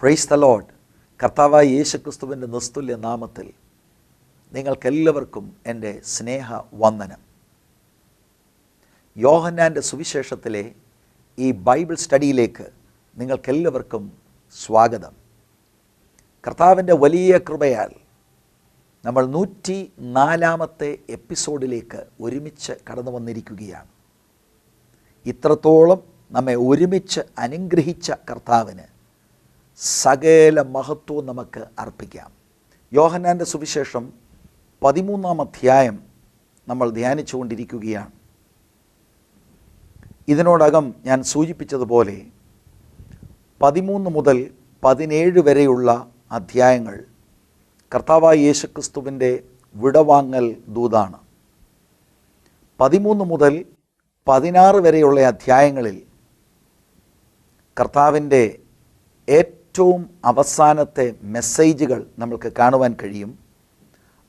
Praise the Lord. കർത്താവായ യേശുക്രിസ്തുവിൻ്റെ നിസ്തുല്യ നാമത്തിൽ നിങ്ങൾക്കെല്ലാവർക്കും എൻ്റെ സ്നേഹ വന്ദനം. യോഹന്നാൻ്റെ സുവിശേഷത്തിലെ ഈ ബൈബിൾ സ്റ്റഡിയിലേക്ക് നിങ്ങൾക്കെല്ലാവർക്കും സ്വാഗതം. കർത്താവിൻ്റെ വലിയ കൃപയാൽ നമ്മൾ 104-ാമത്തെ എപ്പിസോഡിലേക്ക് ഒരുമിച്ച് കടന്നു വന്നിരിക്കുകയാണ്. ഇത്രത്തോളം നമ്മെ ഒരുമിച്ച് അനുഗ്രഹിച്ച കർത്താവിന് സകല മഹത്വവും നമുക്ക് അർപ്പിക്കാം. യോഹന്നാൻ്റെ സുവിശേഷം 13-ാം അധ്യായം നമ്മൾ ധ്യാനിച്ചുകൊണ്ടിരിക്കുകയാണ്. ഇതിനോടകം ഞാൻ സൂചിപ്പിച്ചതുപോലെ 13 മുതൽ 17 വരെയുള്ള അധ്യായങ്ങൾ കർത്താവായ യേശുക്രിസ്തുവിൻ്റെ വിടവാങ്ങൽ ദൂതാണ്. 13 മുതൽ 16 വരെയുള്ള അധ്യായങ്ങളിൽ കർത്താവിൻ്റെ ഏറ്റവും അവസാനത്തെ മെസ്സേജുകൾ നമുക്ക് കാണുവാൻ കഴിയും.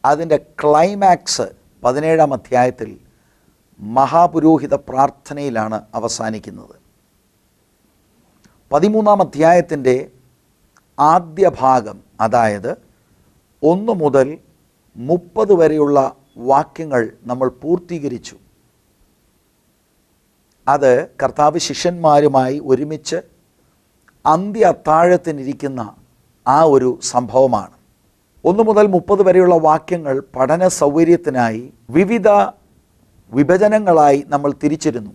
അതിൻ്റെ ക്ലൈമാക്സ് 17-ാം അധ്യായത്തിൽ മഹാപുരോഹിത പ്രാർത്ഥനയിലാണ് അവസാനിക്കുന്നത്. 13-ാം അധ്യായത്തിൻ്റെ ആദ്യ ഭാഗം, അതായത് 1 മുതൽ 30 വരെയുള്ള വാക്യങ്ങൾ നമ്മൾ പൂർത്തീകരിച്ചു. അത് കർത്താവ് ശിഷ്യന്മാരുമായി ഒരുമിച്ച് അന്ത്യ അത്താഴത്തിനിരിക്കുന്ന ആ ഒരു സംഭവമാണ്. 1 മുതൽ 30 വരെയുള്ള വാക്യങ്ങൾ പഠന സൗകര്യത്തിനായി വിവിധ വിഭജനങ്ങളായി നമ്മൾ തിരിച്ചിരുന്നു.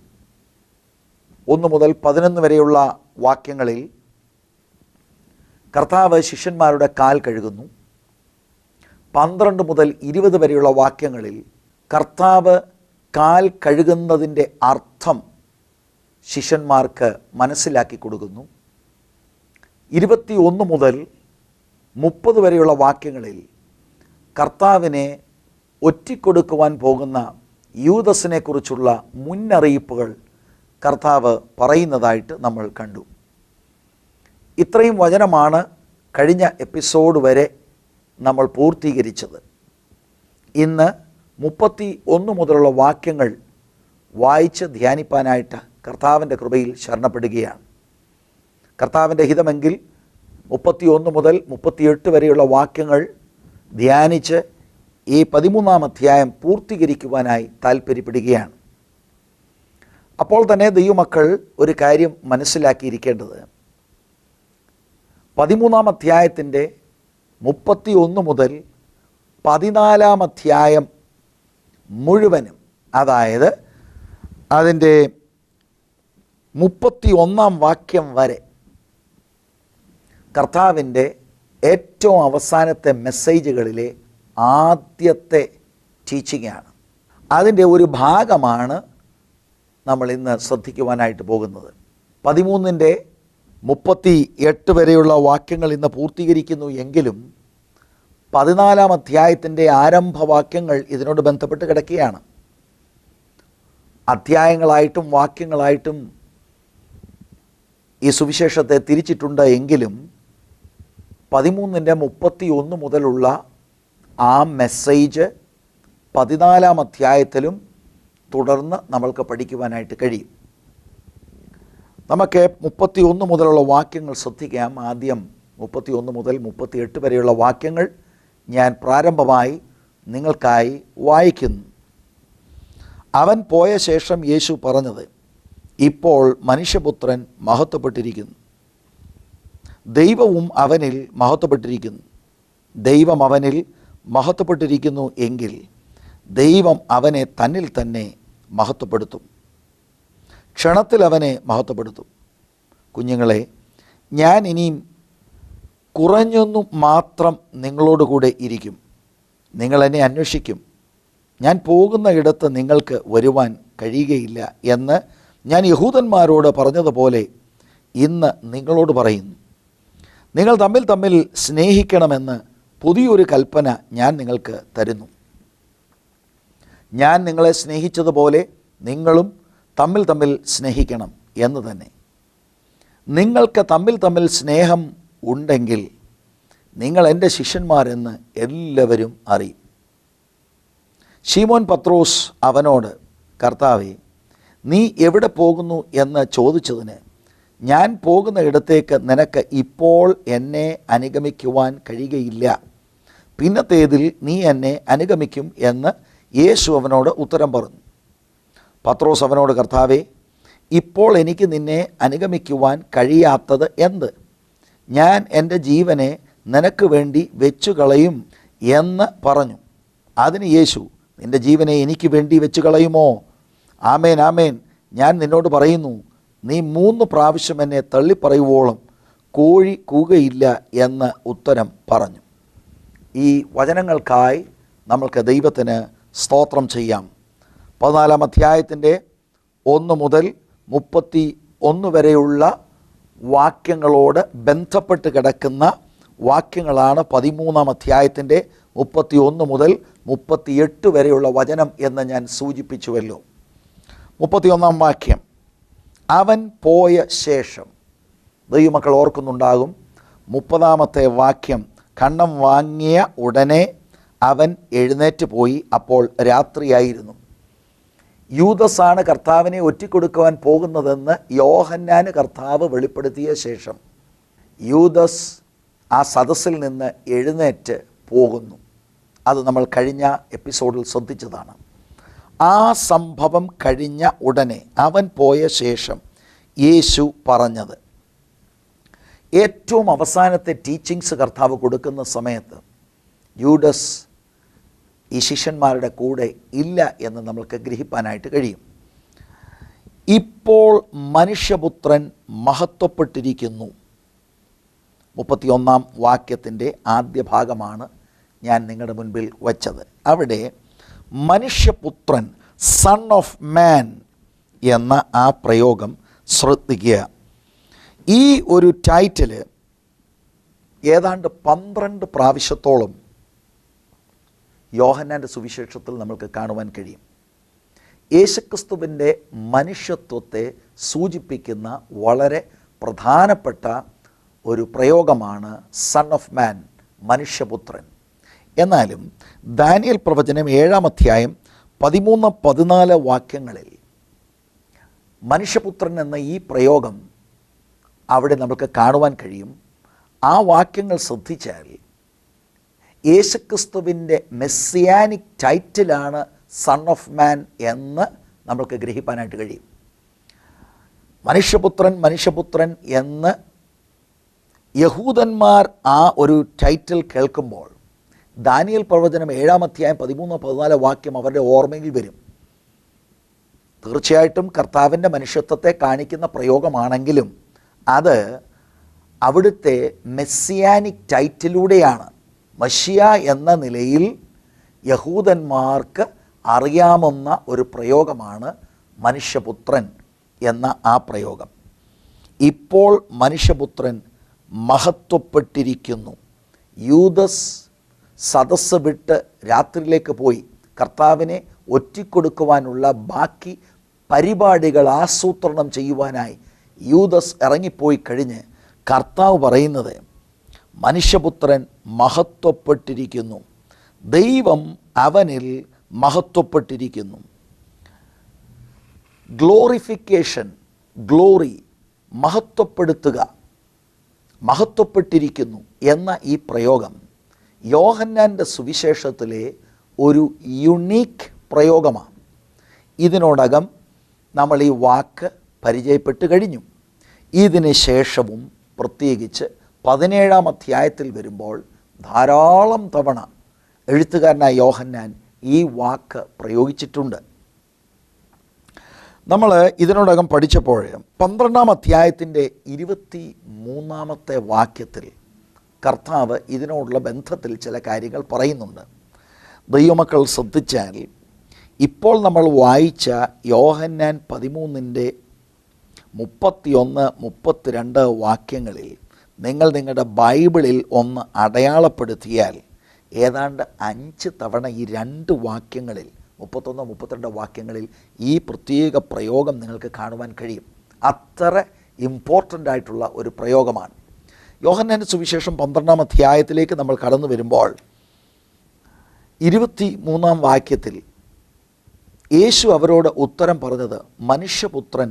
1 മുതൽ 11 വരെയുള്ള വാക്യങ്ങളിൽ കർത്താവ് ശിഷ്യന്മാരുടെ കാൽ കഴുകുന്നു. 12 മുതൽ 20 വരെയുള്ള വാക്യങ്ങളിൽ കർത്താവ് കാൽ കഴുകുന്നതിൻ്റെ അർത്ഥം ശിഷ്യന്മാർക്ക് മനസ്സിലാക്കി കൊടുക്കുന്നു. 21 മുതൽ 30 വരെയുള്ള വാക്യങ്ങളിൽ കർത്താവിനെ ഒറ്റിക്കൊടുക്കുവാൻ പോകുന്ന യൂദസിനെ കുറിച്ചുള്ള മുന്നറിയിപ്പുകൾ കർത്താവ് പറയുന്നതായിട്ട് നമ്മൾ കണ്ടു. ഇത്രയും വചനമാണ് കഴിഞ്ഞ എപ്പിസോഡ് വരെ നമ്മൾ പൂർത്തീകരിച്ചത്. ഇന്ന് 31 മുതലുള്ള വാക്യങ്ങൾ വായിച്ച് ധ്യാനിപ്പാനായിട്ട് കർത്താവിൻ്റെ കൃപയിൽ ശരണപ്പെടുകയാണ്. കർത്താവിൻ്റെ ഹിതമെങ്കിൽ 31 മുതൽ 38 വരെയുള്ള വാക്യങ്ങൾ ധ്യാനിച്ച് ഈ 13-ാം അധ്യായം പൂർത്തീകരിക്കുവാനായി താൽപ്പര്യപ്പെടുകയാണ്. അപ്പോൾ തന്നെ ദൈവമക്കൾ ഒരു കാര്യം മനസ്സിലാക്കിയിരിക്കേണ്ടത്, 13-ാം അധ്യായത്തിൻ്റെ 31 മുതൽ 14-ാം അധ്യായം മുഴുവനും, അതായത് അതിൻ്റെ 31-ാം വാക്യം വരെ കർത്താവിൻ്റെ ഏറ്റവും അവസാനത്തെ മെസ്സേജുകളിലെ ആദ്യത്തെ ടീച്ചിങ്ങാണ്. അതിൻ്റെ ഒരു ഭാഗമാണ് നമ്മൾ ഇന്ന് ശ്രദ്ധിക്കുവാനായിട്ട് പോകുന്നത്. 13-ൻ്റെ 38 വരെയുള്ള വാക്യങ്ങൾ ഇന്ന് പൂർത്തീകരിക്കുന്നു എങ്കിലും 14-ാം അധ്യായത്തിൻ്റെ ആരംഭവാക്യങ്ങൾ ഇതിനോട് ബന്ധപ്പെട്ട് കിടക്കുകയാണ്. അധ്യായങ്ങളായിട്ടും വാക്യങ്ങളായിട്ടും ഈ സുവിശേഷത്തെ തിരിച്ചിട്ടുണ്ട് എങ്കിലും 13-ൻ്റെ 31 മുതലുള്ള ആ മെസ്സേജ് 14-ാം അധ്യായത്തിലും തുടർന്ന് നമ്മൾക്ക് പഠിക്കുവാനായിട്ട് കഴിയും. നമുക്ക് 31 മുതലുള്ള വാക്യങ്ങൾ ശ്രദ്ധിക്കാം. ആദ്യം 31 മുതൽ 38 വരെയുള്ള വാക്യങ്ങൾ ഞാൻ പ്രാരംഭമായി നിങ്ങൾക്കായി വായിക്കുന്നു. അവൻ പോയ ശേഷം യേശു പറഞ്ഞത്, ഇപ്പോൾ മനുഷ്യപുത്രൻ മഹത്വപ്പെട്ടിരിക്കുന്നു, ദൈവവും അവനിൽ മഹത്വപ്പെട്ടിരിക്കുന്നു. ദൈവം അവനിൽ മഹത്വപ്പെട്ടിരിക്കുന്നു എങ്കിൽ ദൈവം അവനെ തന്നിൽ തന്നെ മഹത്വപ്പെടുത്തും, ക്ഷണത്തിൽ അവനെ മഹത്വപ്പെടുത്തും. കുഞ്ഞുങ്ങളെ, ഞാൻ ഇനിയും കുറഞ്ഞൊന്നു മാത്രം നിങ്ങളോടുകൂടെ ഇരിക്കും. നിങ്ങൾ എന്നെ അന്വേഷിക്കും. ഞാൻ പോകുന്ന ഇടത്ത് നിങ്ങൾക്ക് വരുവാൻ കഴിയുകയില്ല എന്ന് ഞാൻ യഹൂദന്മാരോട് പറഞ്ഞതുപോലെ ഇന്ന് നിങ്ങളോട് പറയുന്നു. നിങ്ങൾ തമ്മിൽ തമ്മിൽ സ്നേഹിക്കണമെന്ന് പുതിയൊരു കൽപ്പന ഞാൻ നിങ്ങൾക്ക് തരുന്നു. ഞാൻ നിങ്ങളെ സ്നേഹിച്ചതുപോലെ നിങ്ങളും തമ്മിൽ തമ്മിൽ സ്നേഹിക്കണം എന്ന് തന്നെ. നിങ്ങൾക്ക് തമ്മിൽ തമ്മിൽ സ്നേഹം ഉണ്ടെങ്കിൽ നിങ്ങൾ എൻ്റെ ശിഷ്യന്മാരെന്ന് എല്ലാവരും അറിയും. ശീമോൻ പത്രോസ് അവനോട്, കർത്താവേ, നീ എവിടെ പോകുന്നു എന്ന് ചോദിച്ചതിന് ഞാൻ പോകുന്ന ഇടത്തേക്ക് നിനക്ക് ഇപ്പോൾ എന്നെ അനുഗമിക്കുവാൻ കഴിയുകയില്ല, പിന്നത്തേതിൽ നീ എന്നെ അനുഗമിക്കും എന്ന് യേശു അവനോട് ഉത്തരം പറഞ്ഞു. പത്രോസ് അവനോട്, കർത്താവേ, ഇപ്പോൾ എനിക്ക് നിന്നെ അനുഗമിക്കുവാൻ കഴിയാത്തത് എന്ത്? ഞാൻ എൻ്റെ ജീവനെ നിനക്ക് വേണ്ടി വെച്ചു കളയും എന്ന് പറഞ്ഞു. അതിന് യേശു, നിൻ്റെ ജീവനെ എനിക്ക് വേണ്ടി വെച്ചു കളയുമോ? ആമേൻ, ആമേൻ, ഞാൻ നിന്നോട് പറയുന്നു, നീ 3 പ്രാവശ്യം എന്നെ തള്ളിപ്പറയുവോളം കോഴി കൂകയില്ല എന്ന് ഉത്തരം പറഞ്ഞു. ഈ വചനങ്ങൾക്കായി നമ്മൾക്ക് ദൈവത്തിന് സ്തോത്രം ചെയ്യാം. 14-ാം അധ്യായത്തിൻ്റെ 1 മുതൽ 31 വരെയുള്ള വാക്യങ്ങളോട് ബന്ധപ്പെട്ട് കിടക്കുന്ന വാക്യങ്ങളാണ് 13-ാം അധ്യായത്തിൻ്റെ 31 മുതൽ 38 വരെയുള്ള വചനം എന്ന് ഞാൻ സൂചിപ്പിച്ചുവല്ലോ. 31-ാം വാക്യം, അവൻ പോയ ശേഷം. ദൈവമക്കൾ ഓർക്കുന്നുണ്ടാകും, 30-ാമത്തെ വാക്യം, കണ്ണം വാങ്ങിയ ഉടനെ അവൻ എഴുന്നേറ്റ് പോയി, അപ്പോൾ രാത്രിയായിരുന്നു. യൂദസാണ് കർത്താവിനെ ഒറ്റിക്കൊടുക്കുവാൻ പോകുന്നതെന്ന് യോഹന്നാന് കർത്താവ് വെളിപ്പെടുത്തിയ ശേഷം യൂദസ് ആ സദസ്സിൽ നിന്ന് എഴുന്നേറ്റ് പോകുന്നു. അത് നമ്മൾ കഴിഞ്ഞ എപ്പിസോഡിൽ ശ്രദ്ധിച്ചതാണ്. ആ സംഭവം കഴിഞ്ഞ ഉടനെ, അവൻ പോയ ശേഷം യേശു പറഞ്ഞത്, ഏറ്റവും അവസാനത്തെ ടീച്ചിങ്സ് കർത്താവ് കൊടുക്കുന്ന സമയത്ത് യൂദസ് ഈ ശിഷ്യന്മാരുടെ കൂടെ ഇല്ല എന്ന് നമ്മൾക്ക് ഗ്രഹിപ്പാനായിട്ട് കഴിയും. ഇപ്പോൾ മനുഷ്യപുത്രൻ മഹത്വപ്പെട്ടിരിക്കുന്നു. 31-ാം വാക്യത്തിൻ്റെ ആദ്യ ഭാഗമാണ് ഞാൻ നിങ്ങളുടെ മുൻപിൽ വച്ചത്. അവിടെ മനുഷ്യപുത്രൻ, സൺ ഓഫ് മാൻ എന്ന ആ പ്രയോഗം ശ്രദ്ധിക്കുക. ഈ ഒരു ടൈറ്റിൽ ഏതാണ്ട് 12 പ്രാവശ്യത്തോളം യോഹന്നാൻ്റെ സുവിശേഷത്തിൽ നമുക്ക് കാണുവാൻ കഴിയും. യേശുക്രിസ്തുവിൻ്റെ മനുഷ്യത്വത്തെ സൂചിപ്പിക്കുന്ന വളരെ പ്രധാനപ്പെട്ട ഒരു പ്രയോഗമാണ് സൺ ഓഫ് മാൻ, മനുഷ്യപുത്രൻ. എന്നാലും ദാനിയേൽ പ്രവചനം 7-ാം അധ്യായം 13-14 വാക്യങ്ങളിൽ മനുഷ്യപുത്രൻ എന്ന ഈ പ്രയോഗം അവിടെ നമുക്ക് കാണുവാൻ കഴിയും. ആ വാക്യങ്ങൾ ശ്രദ്ധിച്ചാൽ യേശുക്രിസ്തുവിൻ്റെ മെസ്സിയാനിക് ടൈറ്റിലാണ് സൺ ഓഫ് മാൻ എന്ന് നമ്മൾക്ക് ഗ്രഹിക്കാനായിട്ട് കഴിയും. മനുഷ്യപുത്രൻ, മനുഷ്യപുത്രൻ എന്ന് യഹൂദന്മാർ ആ ഒരു ടൈറ്റിൽ കേൾക്കുമ്പോൾ ദാനിയേൽ പ്രവചനം 7-ാം അധ്യായം 13-14 വാക്യം അവരുടെ ഓർമ്മയിൽ വരും. തീർച്ചയായിട്ടും കർത്താവിൻ്റെ മനുഷ്യത്വത്തെ കാണിക്കുന്ന പ്രയോഗമാണെങ്കിലും അത് അവിടുത്തെ മെസ്സിയാനിക് ടൈറ്റിലൂടെയാണ്. മശിയ എന്ന നിലയിൽ യഹൂദന്മാർക്ക് അറിയാവുന്ന ഒരു പ്രയോഗമാണ് മനുഷ്യപുത്രൻ എന്ന ആ പ്രയോഗം. ഇപ്പോൾ മനുഷ്യപുത്രൻ മഹത്വപ്പെട്ടിരിക്കുന്നു. യൂദസ് സദസ്സ് വിട്ട് രാത്രിയിലേക്ക് പോയി കർത്താവിനെ ഒറ്റിക്കൊടുക്കുവാനുള്ള ബാക്കി പരിപാടികൾ ആസൂത്രണം ചെയ്യുവാനായി യൂദസ് ഇറങ്ങിപ്പോയി കഴിഞ്ഞ് കർത്താവ് പറയുന്നത്, മനുഷ്യപുത്രൻ മഹത്വപ്പെട്ടിരിക്കുന്നു, ദൈവം അവനിൽ മഹത്വപ്പെട്ടിരിക്കുന്നു. ഗ്ലോറിഫിക്കേഷൻ, ഗ്ലോറി, മഹത്വപ്പെടുത്തുക, മഹത്വപ്പെട്ടിരിക്കുന്നു എന്ന ഈ പ്രയോഗം യോഹന്നാൻ്റെ സുവിശേഷത്തിലെ ഒരു യുണീക്ക് പ്രയോഗമാണ്. ഇതിനോടകം നമ്മൾ ഈ വാക്ക് പരിചയപ്പെട്ട് കഴിഞ്ഞു. ഇതിന് ശേഷവും പ്രത്യേകിച്ച് 17-ാം അധ്യായത്തിൽ വരുമ്പോൾ ധാരാളം തവണ എഴുത്തുകാരനായ യോഹന്നാൻ ഈ വാക്ക് പ്രയോഗിച്ചിട്ടുണ്ട്. നമ്മൾ ഇതിനോടകം പഠിച്ചപ്പോൾ 12-ാം അധ്യായത്തിൻ്റെ 23-ാമത്തെ വാക്യത്തിൽ കർത്താവ് ഇതിനോടുള്ള ബന്ധത്തിൽ ചില കാര്യങ്ങൾ പറയുന്നുണ്ട്. ദൈവമക്കൾ ശ്രദ്ധിച്ചാൽ ഇപ്പോൾ നമ്മൾ വായിച്ച യോഹന്നാൻ 13-ന്റെ 31-32 വാക്യങ്ങളിൽ നിങ്ങൾ നിങ്ങളുടെ ബൈബിളിൽ ഒന്ന് അടയാളപ്പെടുത്തിയാൽ ഏതാണ്ട് 5 തവണ ഈ 2 വാക്യങ്ങളിൽ 31-32 വാക്യങ്ങളിൽ ഈ പ്രത്യേക പ്രയോഗം നിങ്ങൾക്ക് കാണുവാൻ കഴിയും. അത്ര ഇമ്പോർട്ടൻ്റ് ആയിട്ടുള്ള ഒരു പ്രയോഗമാണ്. യോഹന്നാൻ്റെ സുവിശേഷം 12-ാം അധ്യായത്തിലേക്ക് നമ്മൾ കടന്നു വരുമ്പോൾ 23-ാം വാക്യത്തിൽ യേശു അവരോട് ഉത്തരം പറഞ്ഞത്, മനുഷ്യപുത്രൻ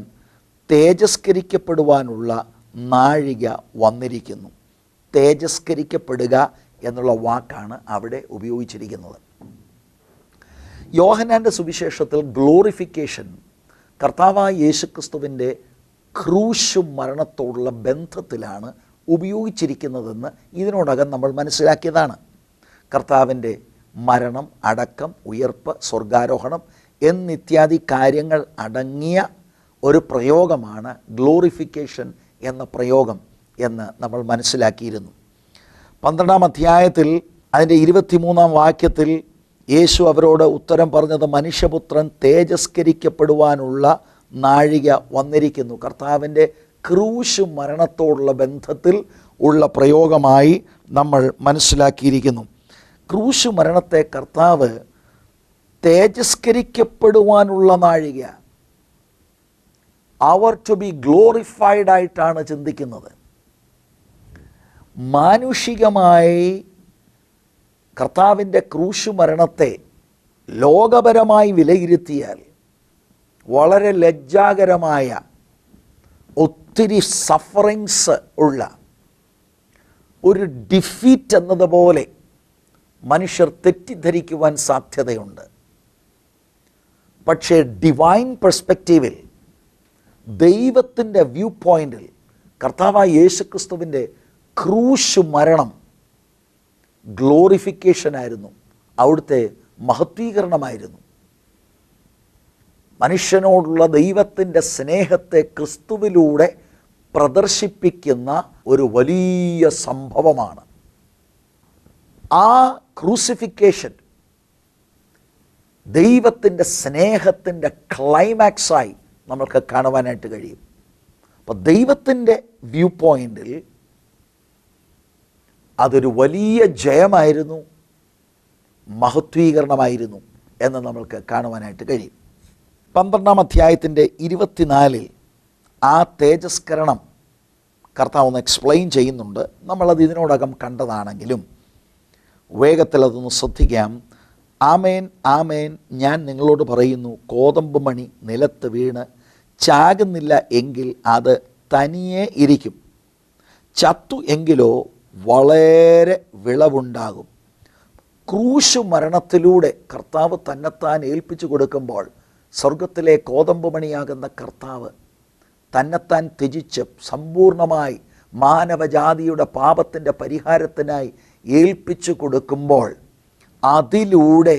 തേജസ്കരിക്കപ്പെടുവാനുള്ള നാഴിക വന്നിരിക്കുന്നു. തേജസ്കരിക്കപ്പെടുക എന്നുള്ള വാക്കാണ് അവിടെ ഉപയോഗിച്ചിരിക്കുന്നത്. യോഹന്നാൻ്റെ സുവിശേഷത്തിൽ ഗ്ലോറിഫിക്കേഷൻ കർത്താവായ യേശുക്രിസ്തുവിൻ്റെ ക്രൂശ് മരണത്തോടുള്ള ബന്ധത്തിലാണ് ഉപയോഗിച്ചിരിക്കുന്നതെന്ന് ഇതിനോടകം നമ്മൾ മനസ്സിലാക്കിയതാണ്. കർത്താവിൻ്റെ മരണം, അടക്കം, ഉയർപ്പ്, സ്വർഗാരോഹണം എന്നിത്യാദി കാര്യങ്ങൾ അടങ്ങിയ ഒരു പ്രയോഗമാണ് ഗ്ലോറിഫിക്കേഷൻ എന്ന പ്രയോഗം എന്ന് നമ്മൾ മനസ്സിലാക്കിയിരുന്നു. 12-ാം അധ്യായത്തിൽ അതിൻ്റെ 23-ാം വാക്യത്തിൽ യേശു അവരോട് ഉത്തരം പറഞ്ഞത്, മനുഷ്യപുത്രൻ തേജസ്കരിക്കപ്പെടുവാനുള്ള നാഴിക വന്നിരിക്കുന്നു. കർത്താവിൻ്റെ ക്രൂശ് മരണത്തോടുള്ള ബന്ധത്തിൽ ഉള്ള പ്രയോഗമായി നമ്മൾ മനസ്സിലാക്കിയിരിക്കുന്നു. ക്രൂശ് മരണത്തെ കർത്താവ് തേജസ്കരിക്കപ്പെടുവാനുള്ള നാഴിക, അവർ ടു ബി ഗ്ലോറിഫൈഡ് ആയിട്ടാണ് ചിന്തിക്കുന്നത്. മാനുഷികമായി കർത്താവിൻ്റെ ക്രൂശ് മരണത്തെ ലോകപരമായി വിലയിരുത്തിയാൽ വളരെ ലജ്ജാകരമായ ഒത്തിരി സഫറിങ്സ് ഉള്ള ഒരു ഡിഫീറ്റ് എന്നതുപോലെ മനുഷ്യർ തെറ്റിദ്ധരിക്കുവാൻ സാധ്യതയുണ്ട്. പക്ഷേ ഡിവൈൻ പെർസ്പെക്റ്റീവിൽ, ദൈവത്തിൻ്റെ വ്യൂ പോയിന്റിൽ കർത്താവായ യേശുക്രിസ്തുവിൻ്റെ ക്രൂശ് മരണം ഗ്ലോറിഫിക്കേഷനായിരുന്നു, അവിടുത്തെ മഹത്വീകരണമായിരുന്നു. മനുഷ്യനോടുള്ള ദൈവത്തിൻ്റെ സ്നേഹത്തെ ക്രിസ്തുവിലൂടെ പ്രദർശിപ്പിക്കുന്ന ഒരു വലിയ സംഭവമാണ്. ആ ക്രൂസിഫിക്കേഷൻ ദൈവത്തിൻ്റെ സ്നേഹത്തിൻ്റെ ക്ലൈമാക്സായി നമ്മൾക്ക് കാണുവാനായിട്ട് കഴിയും. അപ്പോൾ ദൈവത്തിൻ്റെ വ്യൂ പോയിന്റിൽ അതൊരു വലിയ ജയമായിരുന്നു, മഹത്വീകരണമായിരുന്നു എന്ന് നമ്മൾക്ക് കാണുവാനായിട്ട് കഴിയും. 12-ാം അധ്യായത്തിൻ്റെ 24-ൽ ആ തേജസ്കരണം കർത്താവ് ഒന്ന് എക്സ്പ്ലെയിൻ ചെയ്യുന്നുണ്ട്. നമ്മളത് ഇതിനോടകം കണ്ടതാണെങ്കിലും വേഗത്തിൽ അതൊന്ന് ശ്രദ്ധിക്കാം. ആമേൻ ആമേൻ, ഞാൻ നിങ്ങളോട് പറയുന്നു, കോതമ്പ് മണി നിലത്ത് വീണ് ചാകുന്നില്ല എങ്കിൽ അത് തനിയെ ഇരിക്കും, ചത്തു എങ്കിലോ വളരെ വിളവുണ്ടാകും. ക്രൂശ് മരണത്തിലൂടെ കർത്താവ് തന്നെത്താൻ ഏൽപ്പിച്ചു കൊടുക്കുമ്പോൾ സ്വർഗത്തിലെ കോതമ്പ് മണിയാകുന്ന കർത്താവ് തന്നെത്താൻ ത്യജിച്ച് സമ്പൂർണമായി മാനവജാതിയുടെ പാപത്തിൻ്റെ പരിഹാരത്തിനായി ഏൽപ്പിച്ചു കൊടുക്കുമ്പോൾ അതിലൂടെ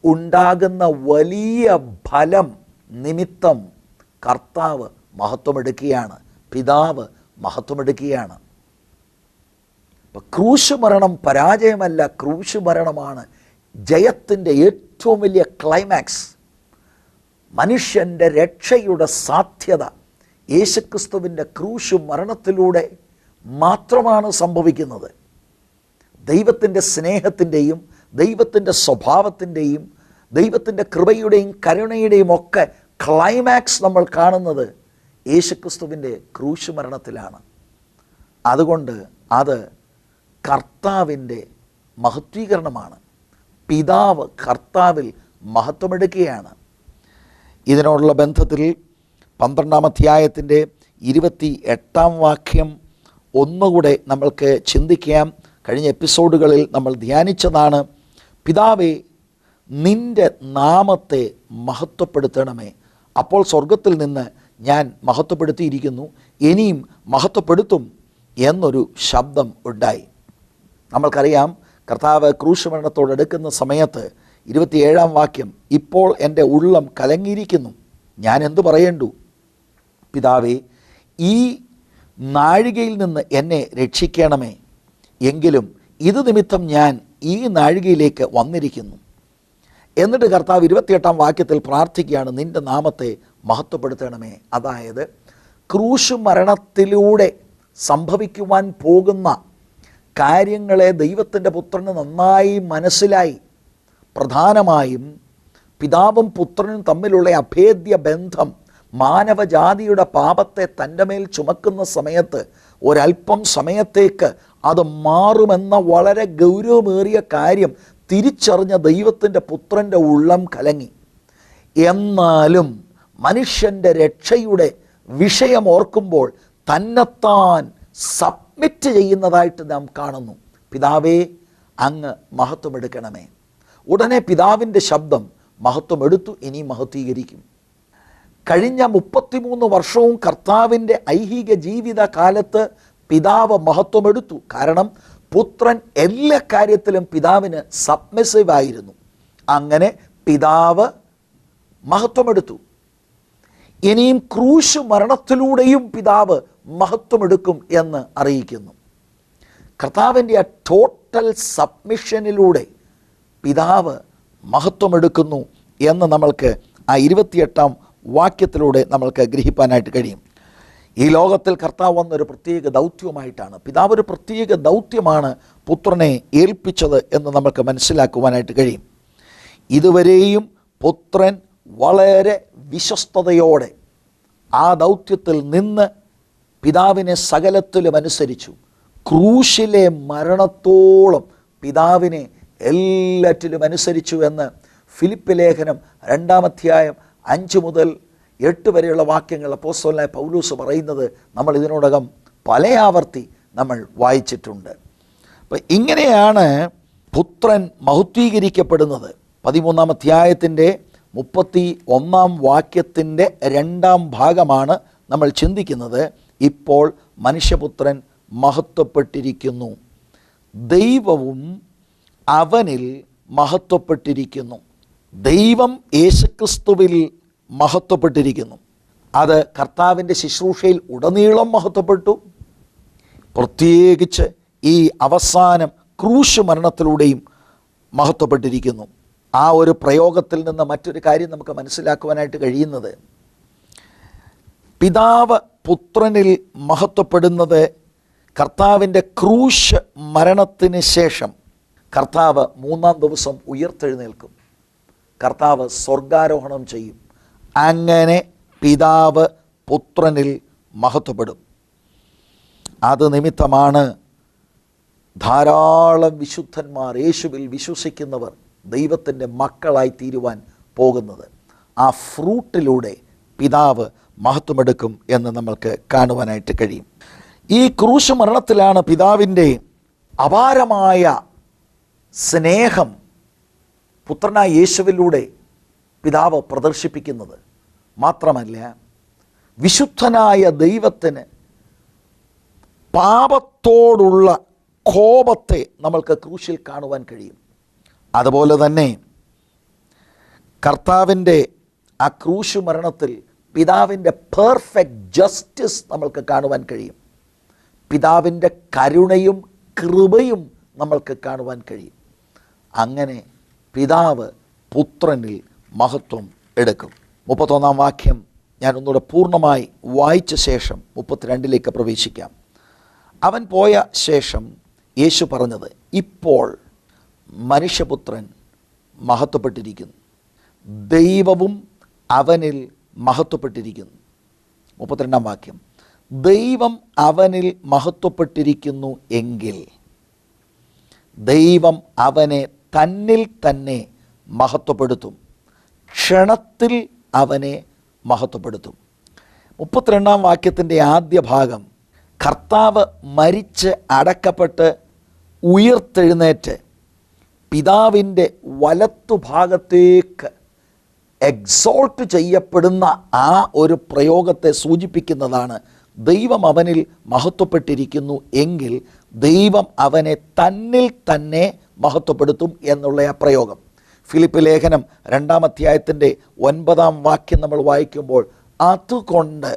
ഉണ്ടാകുന്ന വലിയ ഫലം നിമിത്തം കർത്താവ് മഹത്വമെടുക്കുകയാണ്, പിതാവ് മഹത്വമെടുക്കുകയാണ്. അപ്പം ക്രൂശ് മരണം പരാജയമല്ല, ക്രൂശ് മരണമാണ് ജയത്തിൻ്റെ ഏറ്റവും വലിയ ക്ലൈമാക്സ്. മനുഷ്യൻ്റെ രക്ഷയുടെ സാധ്യത യേശുക്രിസ്തുവിൻ്റെ ക്രൂശ് മരണത്തിലൂടെ മാത്രമാണ് സംഭവിക്കുന്നത്. ദൈവത്തിൻ്റെ സ്നേഹത്തിൻ്റെയും ദൈവത്തിൻ്റെ സ്വഭാവത്തിൻ്റെയും ദൈവത്തിൻ്റെ കൃപയുടെയും കരുണയുടെയും ഒക്കെ ക്ലൈമാക്സ് നമ്മൾ കാണുന്നത് യേശുക്രിസ്തുവിൻ്റെ ക്രൂശ് മരണത്തിലാണ്. അതുകൊണ്ട് അത് കർത്താവിൻ്റെ മഹത്വീകരണമാണ്. പിതാവ് കർത്താവിൽ മഹത്വമെടുക്കുകയാണ്. ഇതിനോടുള്ള ബന്ധത്തിൽ 12-ാം അധ്യായത്തിൻ്റെ 28-ാം വാക്യം ഒന്നുകൂടെ നമ്മൾക്ക് ചിന്തിക്കാം. കഴിഞ്ഞ എപ്പിസോഡുകളിൽ നമ്മൾ ധ്യാനിച്ചതാണ്. പിതാവേ, നിൻ്റെ നാമത്തെ മഹത്വപ്പെടുത്തണമേ, അപ്പോൾ സ്വർഗത്തിൽ നിന്ന് ഞാൻ മഹത്വപ്പെടുത്തിയിരിക്കുന്നു, ഇനിയും മഹത്വപ്പെടുത്തും എന്നൊരു ശബ്ദം ഉണ്ടായി. നമ്മൾക്കറിയാം, കർത്താവ് ക്രൂശ് മരണത്തോടടുക്കുന്ന സമയത്ത് 27-ാം വാക്യം, ഇപ്പോൾ എൻ്റെ ഉള്ളം കലങ്ങിയിരിക്കുന്നു, ഞാൻ എന്തു പറയേണ്ടു? പിതാവേ, ഈ നാഴികയിൽ നിന്ന് എന്നെ രക്ഷിക്കണമേ, എങ്കിലും ഇത് നിമിത്തം ഞാൻ ഈ നാഴികയിലേക്ക് വന്നിരിക്കുന്നു. എന്നിട്ട് കർത്താവ് 28-ാം വാക്യത്തിൽ പ്രാർത്ഥിക്കുകയാണ്, നിൻ്റെ നാമത്തെ മഹത്വപ്പെടുത്തണമേ. അതായത് ക്രൂശ് മരണത്തിലൂടെ സംഭവിക്കുവാൻ പോകുന്ന കാര്യങ്ങളെ ദൈവത്തിൻ്റെ പുത്രന് നന്നായി മനസ്സിലായി. പ്രധാനമായും പിതാവും പുത്രനും തമ്മിലുള്ള അഭേദ്യ ബന്ധം മാനവജാതിയുടെ പാപത്തെ തൻ്റെ മേൽ ചുമക്കുന്ന സമയത്ത് ഒരല്പം സമയത്തേക്ക് അത് മാറുമെന്ന വളരെ ഗൗരവമേറിയ കാര്യം തിരിച്ചറിഞ്ഞ ദൈവത്തിൻ്റെ പുത്രൻ്റെ ഉള്ളം കലങ്ങി. എന്നാലും മനുഷ്യൻ്റെ രക്ഷയുടെ വിഷയം ഓർക്കുമ്പോൾ തന്നെത്താൻ സബ്മിറ്റ് ചെയ്യുന്നതായിട്ട് നാം കാണുന്നു. പിതാവേ, അങ്ങ് മഹത്വമെടുക്കണമേ. ഉടനെ പിതാവിൻ്റെ ശബ്ദം മഹത്വമെടുത്തു, ഇനി മഹത്വീകരിക്കും. കഴിഞ്ഞ 33 വർഷവും കർത്താവിൻ്റെ ഐഹിക ജീവിത കാലത്ത് പിതാവ് മഹത്വമെടുത്തു. കാരണം പുത്രൻ എല്ലാ കാര്യത്തിലും പിതാവിന് സബ്മിസീവ് ആയിരുന്നു. അങ്ങനെ പിതാവ് മഹത്വമെടുത്തു. ഇനിയും ക്രൂശ് മരണത്തിലൂടെയും പിതാവ് മഹത്വമെടുക്കും എന്ന് അറിയിക്കുന്നു. കർത്താവിൻ്റെ ആ ടോട്ടൽ സബ്മിഷനിലൂടെ പിതാവ് മഹത്വമെടുക്കുന്നു എന്ന് നമ്മൾക്ക് ആ 28-ാം വാക്യത്തിലൂടെ നമ്മൾക്ക് ഗ്രഹിക്കാനായിട്ട് കഴിയും. ഈ ലോകത്തിൽ കർത്താവ് വന്നൊരു പ്രത്യേക ദൗത്യമായിട്ടാണ്, പിതാവ് ഒരു പ്രത്യേക ദൗത്യമാണ് പുത്രനെ ഏൽപ്പിച്ചത് എന്ന് നമുക്ക് മനസ്സിലാക്കുവാനായിട്ട് കഴിയും. ഇതുവരെയും പുത്രൻ വളരെ വിശ്വസ്തയോടെ ആ ദൗത്യത്തിൽ നിന്ന് പിതാവിനെ സകലത്തിലും അനുസരിച്ചു. ക്രൂശിലെ മരണത്തോളം പിതാവിനെ എല്ലാറ്റിലും അനുസരിച്ചു എന്ന് ഫിലിപ്പ് ലേഖനം 2-ാം അധ്യായം 5 മുതൽ 8 വരെയുള്ള വാക്യങ്ങൾ അപ്പോസ്തലനായ പൗലോസ് പറയുന്നത് നമ്മൾ ഇതിനോടകം പല ആവർത്തി നമ്മൾ വായിച്ചിട്ടുണ്ട്. അപ്പം ഇങ്ങനെയാണ് പുത്രൻ മഹത്വീകരിക്കപ്പെടുന്നത്. 13-ാം അധ്യായത്തിൻ്റെ 31-ാം വാക്യത്തിൻ്റെ 2-ാം ഭാഗമാണ് നമ്മൾ ചിന്തിക്കുന്നത്. ഇപ്പോൾ മനുഷ്യപുത്രൻ മഹത്വപ്പെട്ടിരിക്കുന്നു, ദൈവവും അവനിൽ മഹത്വപ്പെട്ടിരിക്കുന്നു. ദൈവം യേശുക്രിസ്തുവിൽ മഹത്വപ്പെട്ടിരിക്കുന്നു. അത് കർത്താവിൻ്റെ ശുശ്രൂഷയിൽ ഉടനീളം മഹത്വപ്പെട്ടു. പ്രത്യേകിച്ച് ഈ അവസാനം ക്രൂശ് മരണത്തിലൂടെയും മഹത്വപ്പെട്ടിരിക്കുന്നു. ആ ഒരു പ്രയോഗത്തിൽ നിന്ന് മറ്റൊരു കാര്യം നമുക്ക് മനസ്സിലാക്കുവാനായിട്ട് കഴിയുന്നത്, പിതാവ് പുത്രനിൽ മഹത്വപ്പെടുന്നത് കർത്താവിൻ്റെ ക്രൂശ് മരണത്തിന് ശേഷം കർത്താവ് 3-ാം ദിവസം ഉയർത്തെഴുന്നേൽക്കും, കർത്താവ് സ്വർഗാരോഹണം ചെയ്യും. അങ്ങനെ പിതാവ് പുത്രനിൽ മഹത്വപ്പെടും. അത് നിമിത്തമാണ് ധാരാളം വിശുദ്ധന്മാർ, യേശുവിൽ വിശ്വസിക്കുന്നവർ ദൈവത്തിൻ്റെ മക്കളായി തീരുവാൻ പോകുന്നത്. ആ ഫ്രൂട്ടിലൂടെ പിതാവ് മഹത്വമെടുക്കും എന്ന് നമ്മൾക്ക് കാണുവാനായിട്ട് കഴിയും. ഈ ക്രൂശ് മരണത്തിലാണ് പിതാവിൻ്റെ അപാരമായ സ്നേഹം പുത്രനായ യേശുവിലൂടെ പിതാവ് പ്രദർശിപ്പിക്കുന്നത്. മാത്രമല്ല, വിശുദ്ധനായ ദൈവത്തിന് പാപത്തോടുള്ള കോപത്തെ നമ്മൾക്ക് ക്രൂശിൽ കാണുവാൻ കഴിയും. അതുപോലെ തന്നെ കർത്താവിൻ്റെ ആ ക്രൂശ് മരണത്തിൽ പിതാവിൻ്റെ പെർഫെക്റ്റ് ജസ്റ്റിസ് നമ്മൾക്ക് കാണുവാൻ കഴിയും. പിതാവിൻ്റെ കരുണയും കൃപയും നമ്മൾക്ക് കാണുവാൻ കഴിയും. അങ്ങനെ പിതാവ് പുത്രനിൽ മഹത്വം എടുക്കും. 31-ാം വാക്യം ഞാൻ ഒന്നുകൂടെ പൂർണ്ണമായി വായിച്ച ശേഷം 32-ലേക്ക് പ്രവേശിക്കാം. അവൻ പോയ ശേഷം യേശു പറഞ്ഞത്, ഇപ്പോൾ മനുഷ്യപുത്രൻ മഹത്വപ്പെട്ടിരിക്കുന്നു, ദൈവവും അവനിൽ മഹത്വപ്പെട്ടിരിക്കുന്നു. 32-ാം വാക്യം, ദൈവം അവനിൽ മഹത്വപ്പെട്ടിരിക്കുന്നു എങ്കിൽ ദൈവം അവനെ തന്നിൽ തന്നെ മഹത്വപ്പെടുത്തും, ക്ഷണത്തിൽ അവനെ മഹത്വപ്പെടുത്തും. 32-ാം വാക്യത്തിൻ്റെ ആദ്യ ഭാഗം, കർത്താവ് മരിച്ച് അടക്കപ്പെട്ട് ഉയർത്തെഴുന്നേറ്റ് പിതാവിൻ്റെ വലത്തുഭാഗത്തേക്ക് എക്സോൾട്ട് ചെയ്യപ്പെടുന്ന ആ ഒരു പ്രയോഗത്തെ സൂചിപ്പിക്കുന്നതാണ്. ദൈവം അവനിൽ മഹത്വപ്പെട്ടിരിക്കുന്നു എങ്കിൽ ദൈവം അവനെ തന്നിൽ തന്നെ മഹത്വപ്പെടുത്തും എന്നുള്ള ആ പ്രയോഗം. ഫിലിപ്പ് ലേഖനം 2-ാം അധ്യായത്തിൻ്റെ 9-ാം വാക്യം നമ്മൾ വായിക്കുമ്പോൾ, അതുകൊണ്ട്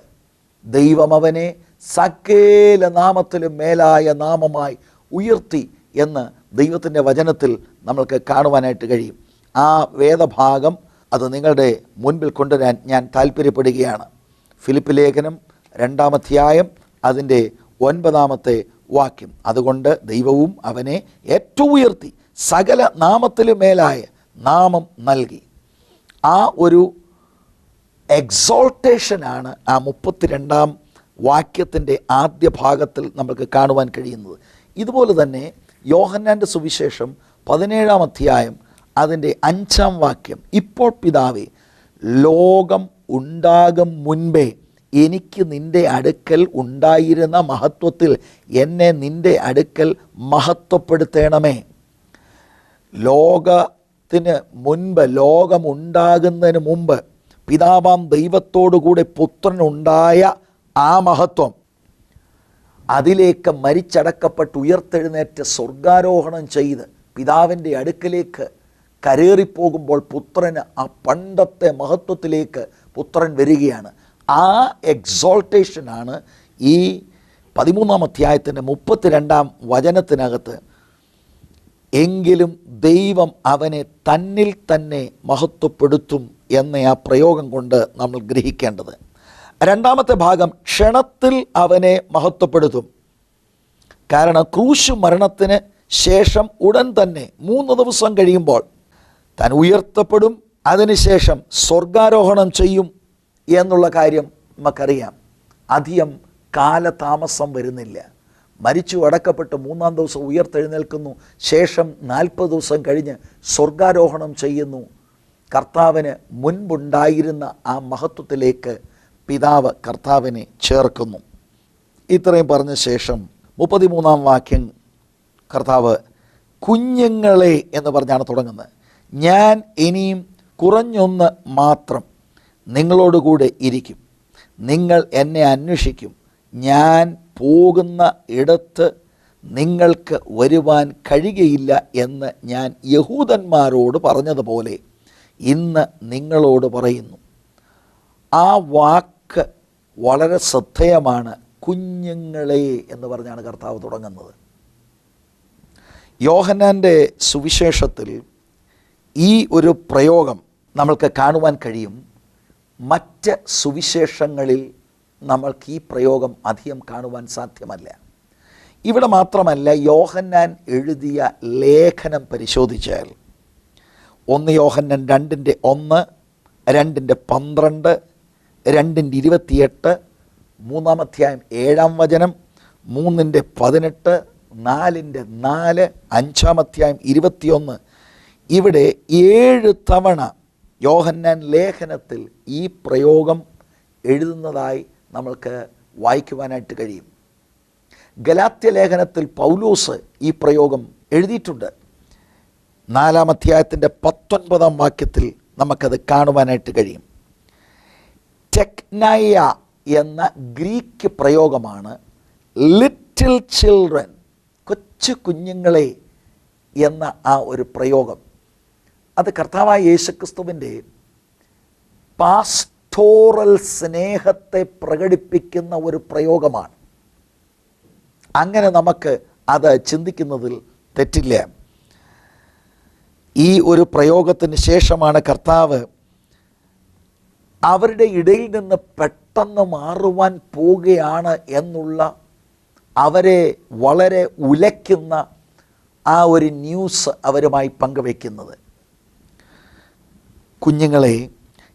ദൈവം അവനെ സകല നാമത്തിലും മേലായ നാമമായി ഉയർത്തി എന്ന് ദൈവത്തിൻ്റെ വചനത്തിൽ നമ്മൾക്ക് കാണുവാനായിട്ട് കഴിയും. ആ വേദഭാഗം അത് നിങ്ങളുടെ മുൻപിൽ കൊണ്ടുവരാൻ ഞാൻ താല്പര്യപ്പെടുകയാണ്. ഫിലിപ്പ് ലേഖനം 2-ാം അധ്യായം അതിൻ്റെ 9-ാമത്തെ വാക്യം, അതുകൊണ്ട് ദൈവവും അവനെ ഏറ്റവും ഉയർത്തി സകല നാമത്തിലും മേലായ നാമം നൽകി. ആ ഒരു എക്സോൾട്ടേഷനാണ് ആ 32-ാം വാക്യത്തിൻ്റെ ആദ്യ ഭാഗത്തിൽ നമുക്ക് കാണുവാൻ കഴിയുന്നത്. ഇതുപോലെ തന്നെ യോഹന്നാൻ്റെ സുവിശേഷം 17-ാം അധ്യായം അതിൻ്റെ 5-ാം വാക്യം, ഇപ്പോൾ പിതാവേ, ലോകം ഉണ്ടാകും മുൻപേ എനിക്ക് നിൻ്റെ അടുക്കൽ ഉണ്ടായിരുന്ന മഹത്വത്തിൽ എന്നെ നിൻ്റെ അടുക്കൽ മഹത്വപ്പെടുത്തണമേ. ലോകത്തിന് മുൻപ്, ലോകമുണ്ടാകുന്നതിന് മുമ്പ് പിതാവാം ദൈവത്തോടുകൂടെ പുത്രനുണ്ടായ ആ മഹത്വം, അതിലേക്ക് മരിച്ചടക്കപ്പെട്ട് ഉയർത്തെഴുന്നേറ്റ് സ്വർഗാരോഹണം ചെയ്ത് പിതാവിൻ്റെ അടുക്കലേക്ക് കരേറിപ്പോകുമ്പോൾ പുത്രന് ആ പണ്ടത്തെ മഹത്വത്തിലേക്ക് പുത്രൻ വരികയാണ്. ആ എക്സോൾട്ടേഷനാണ് ഈ 13-ാം അധ്യായത്തിൻ്റെ 32-ാം വചനത്തിനകത്ത് എങ്കിലും ദൈവം അവനെ തന്നിൽ തന്നെ മഹത്വപ്പെടുത്തും എന്ന ആ പ്രയോഗം കൊണ്ട് നമ്മൾ ഗ്രഹിക്കേണ്ടത്. രണ്ടാമത്തെ ഭാഗം ക്ഷണത്തിൽ അവനെ മഹത്വപ്പെടുത്തും. കാരണം ക്രൂശ് മരണത്തിന് ശേഷം ഉടൻ തന്നെ 3 ദിവസം കഴിയുമ്പോൾ താൻ ഉയർത്തപ്പെടും, അതിനുശേഷം സ്വർഗാരോഹണം ചെയ്യും എന്നുള്ള കാര്യം നമുക്കറിയാം. അധികം കാലതാമസം വരുന്നില്ല. മരിച്ചു അടക്കപ്പെട്ട് 3-ാം ദിവസം ഉയർത്തെഴുന്നേൽക്കുന്നു, ശേഷം 40 ദിവസം കഴിഞ്ഞ് സ്വർഗാരോഹണം ചെയ്യുന്നു. കർത്താവിന് മുൻപുണ്ടായിരുന്ന ആ മഹത്വത്തിലേക്ക് പിതാവ് കർത്താവിനെ ചേർക്കുന്നു. ഇത്രയും പറഞ്ഞ ശേഷം 33-ാം വാക്യം കർത്താവ് കുഞ്ഞുങ്ങളെ എന്ന് പറഞ്ഞാണ് തുടങ്ങുന്നത്. ഞാൻ ഇനിയും കുറഞ്ഞൊന്ന് മാത്രം നിങ്ങളോടുകൂടെ ഇരിക്കും, നിങ്ങൾ എന്നെ അന്വേഷിക്കും, ഞാൻ പോകുന്ന ഇടത്ത് നിങ്ങൾക്ക് വരുവാൻ കഴിയുകയില്ല എന്ന് ഞാൻ യഹൂദന്മാരോട് പറഞ്ഞതുപോലെ ഇന്ന് നിങ്ങളോട് പറയുന്നു. ആ വാക്ക് വളരെ ശ്രദ്ധേയമാണ്. കുഞ്ഞുങ്ങളെ എന്ന് പറഞ്ഞാണ് കർത്താവ് തുടങ്ങുന്നത്. യോഹന്നാൻ്റെ സുവിശേഷത്തിൽ ഈ ഒരു പ്രയോഗം നമ്മൾക്ക് കാണുവാൻ കഴിയും. മറ്റ് സുവിശേഷങ്ങളിൽ നമ്മൾക്ക് ഈ പ്രയോഗം അധികം കാണുവാൻ സാധ്യമല്ല. ഇവിടെ മാത്രമല്ല, യോഹന്നാൻ എഴുതിയ ലേഖനം പരിശോധിച്ചാൽ 1 യോഹന്നാൻ 2:1, 2:12, 2:28, 3-ാം അധ്യായം 7-ാം വചനം, 3:18, 4:4, 5-ാം അധ്യായം 21. ഇവിടെ 7 തവണ യോഹന്നാൻ ലേഖനത്തിൽ ഈ പ്രയോഗം എഴുതുന്നതായി നമ്മൾക്ക് വായിക്കുവാനായിട്ട് കഴിയും. ഗലാത്യ ലേഖനത്തിൽ പൗലോസ് ഈ പ്രയോഗം എഴുതിയിട്ടുണ്ട്. 4-ാം അധ്യായത്തിൻ്റെ 19-ാം വാക്യത്തിൽ നമുക്കത് കാണുവാനായിട്ട് കഴിയും. ടെക്നയ എന്ന ഗ്രീക്ക് പ്രയോഗമാണ് ലിറ്റിൽ ചിൽഡ്രൻ, കൊച്ചു കുഞ്ഞുങ്ങളെ എന്ന ആ ഒരു പ്രയോഗം. അത് കർത്താവായ യേശുക്രിസ്തുവിൻ്റെ പാസ്റ്റോറൽ സ്നേഹത്തെ പ്രകടിപ്പിക്കുന്ന ഒരു പ്രയോഗമാണ്. അങ്ങനെ നമുക്ക് അത് ചിന്തിക്കുന്നതിൽ തെറ്റില്ല. ഈ ഒരു പ്രയോഗത്തിന് ശേഷമാണ് കർത്താവ് അവരുടെ ഇടയിൽ നിന്ന് പെട്ടെന്ന് മാറുവാൻ പോവുകയാണ് എന്നുള്ള അവരെ വളരെ ഉലയ്ക്കുന്ന ആ ഒരു ന്യൂസ് അവരുമായി പങ്കുവയ്ക്കുന്നത്. കുഞ്ഞുങ്ങളെ,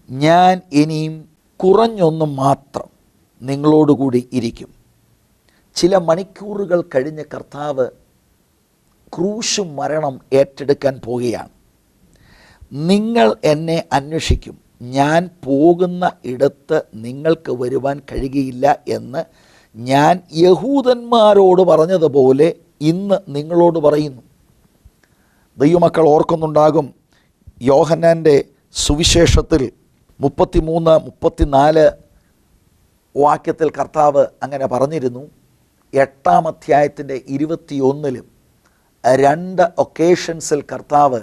ഞാൻ ഇനിയും കുറഞ്ഞൊന്ന് മാത്രം നിങ്ങളോടുകൂടി ഇരിക്കും. ചില മണിക്കൂറുകൾ കഴിഞ്ഞ് കർത്താവ് ക്രൂശ് മരണം ഏറ്റെടുക്കാൻ പോവുകയാണ്. നിങ്ങൾ എന്നെ അന്വേഷിക്കും, ഞാൻ പോകുന്ന ഇടത്ത് നിങ്ങൾക്ക് വരുവാൻ കഴിയുകയില്ല എന്ന് ഞാൻ യഹൂദന്മാരോട് പറഞ്ഞതുപോലെ ഇന്ന് നിങ്ങളോട് പറയുന്നു. ദൈവമക്കൾ ഓർക്കുന്നുണ്ടാകും, യോഹന്നാൻ്റെ സുവിശേഷത്തിൽ 33-34 വാക്യത്തിൽ കർത്താവ് അങ്ങനെ പറഞ്ഞിരുന്നു. 8-ാം അധ്യായത്തിൻ്റെ 21-ലും 2 ഒക്കേഷൻസിൽ കർത്താവ്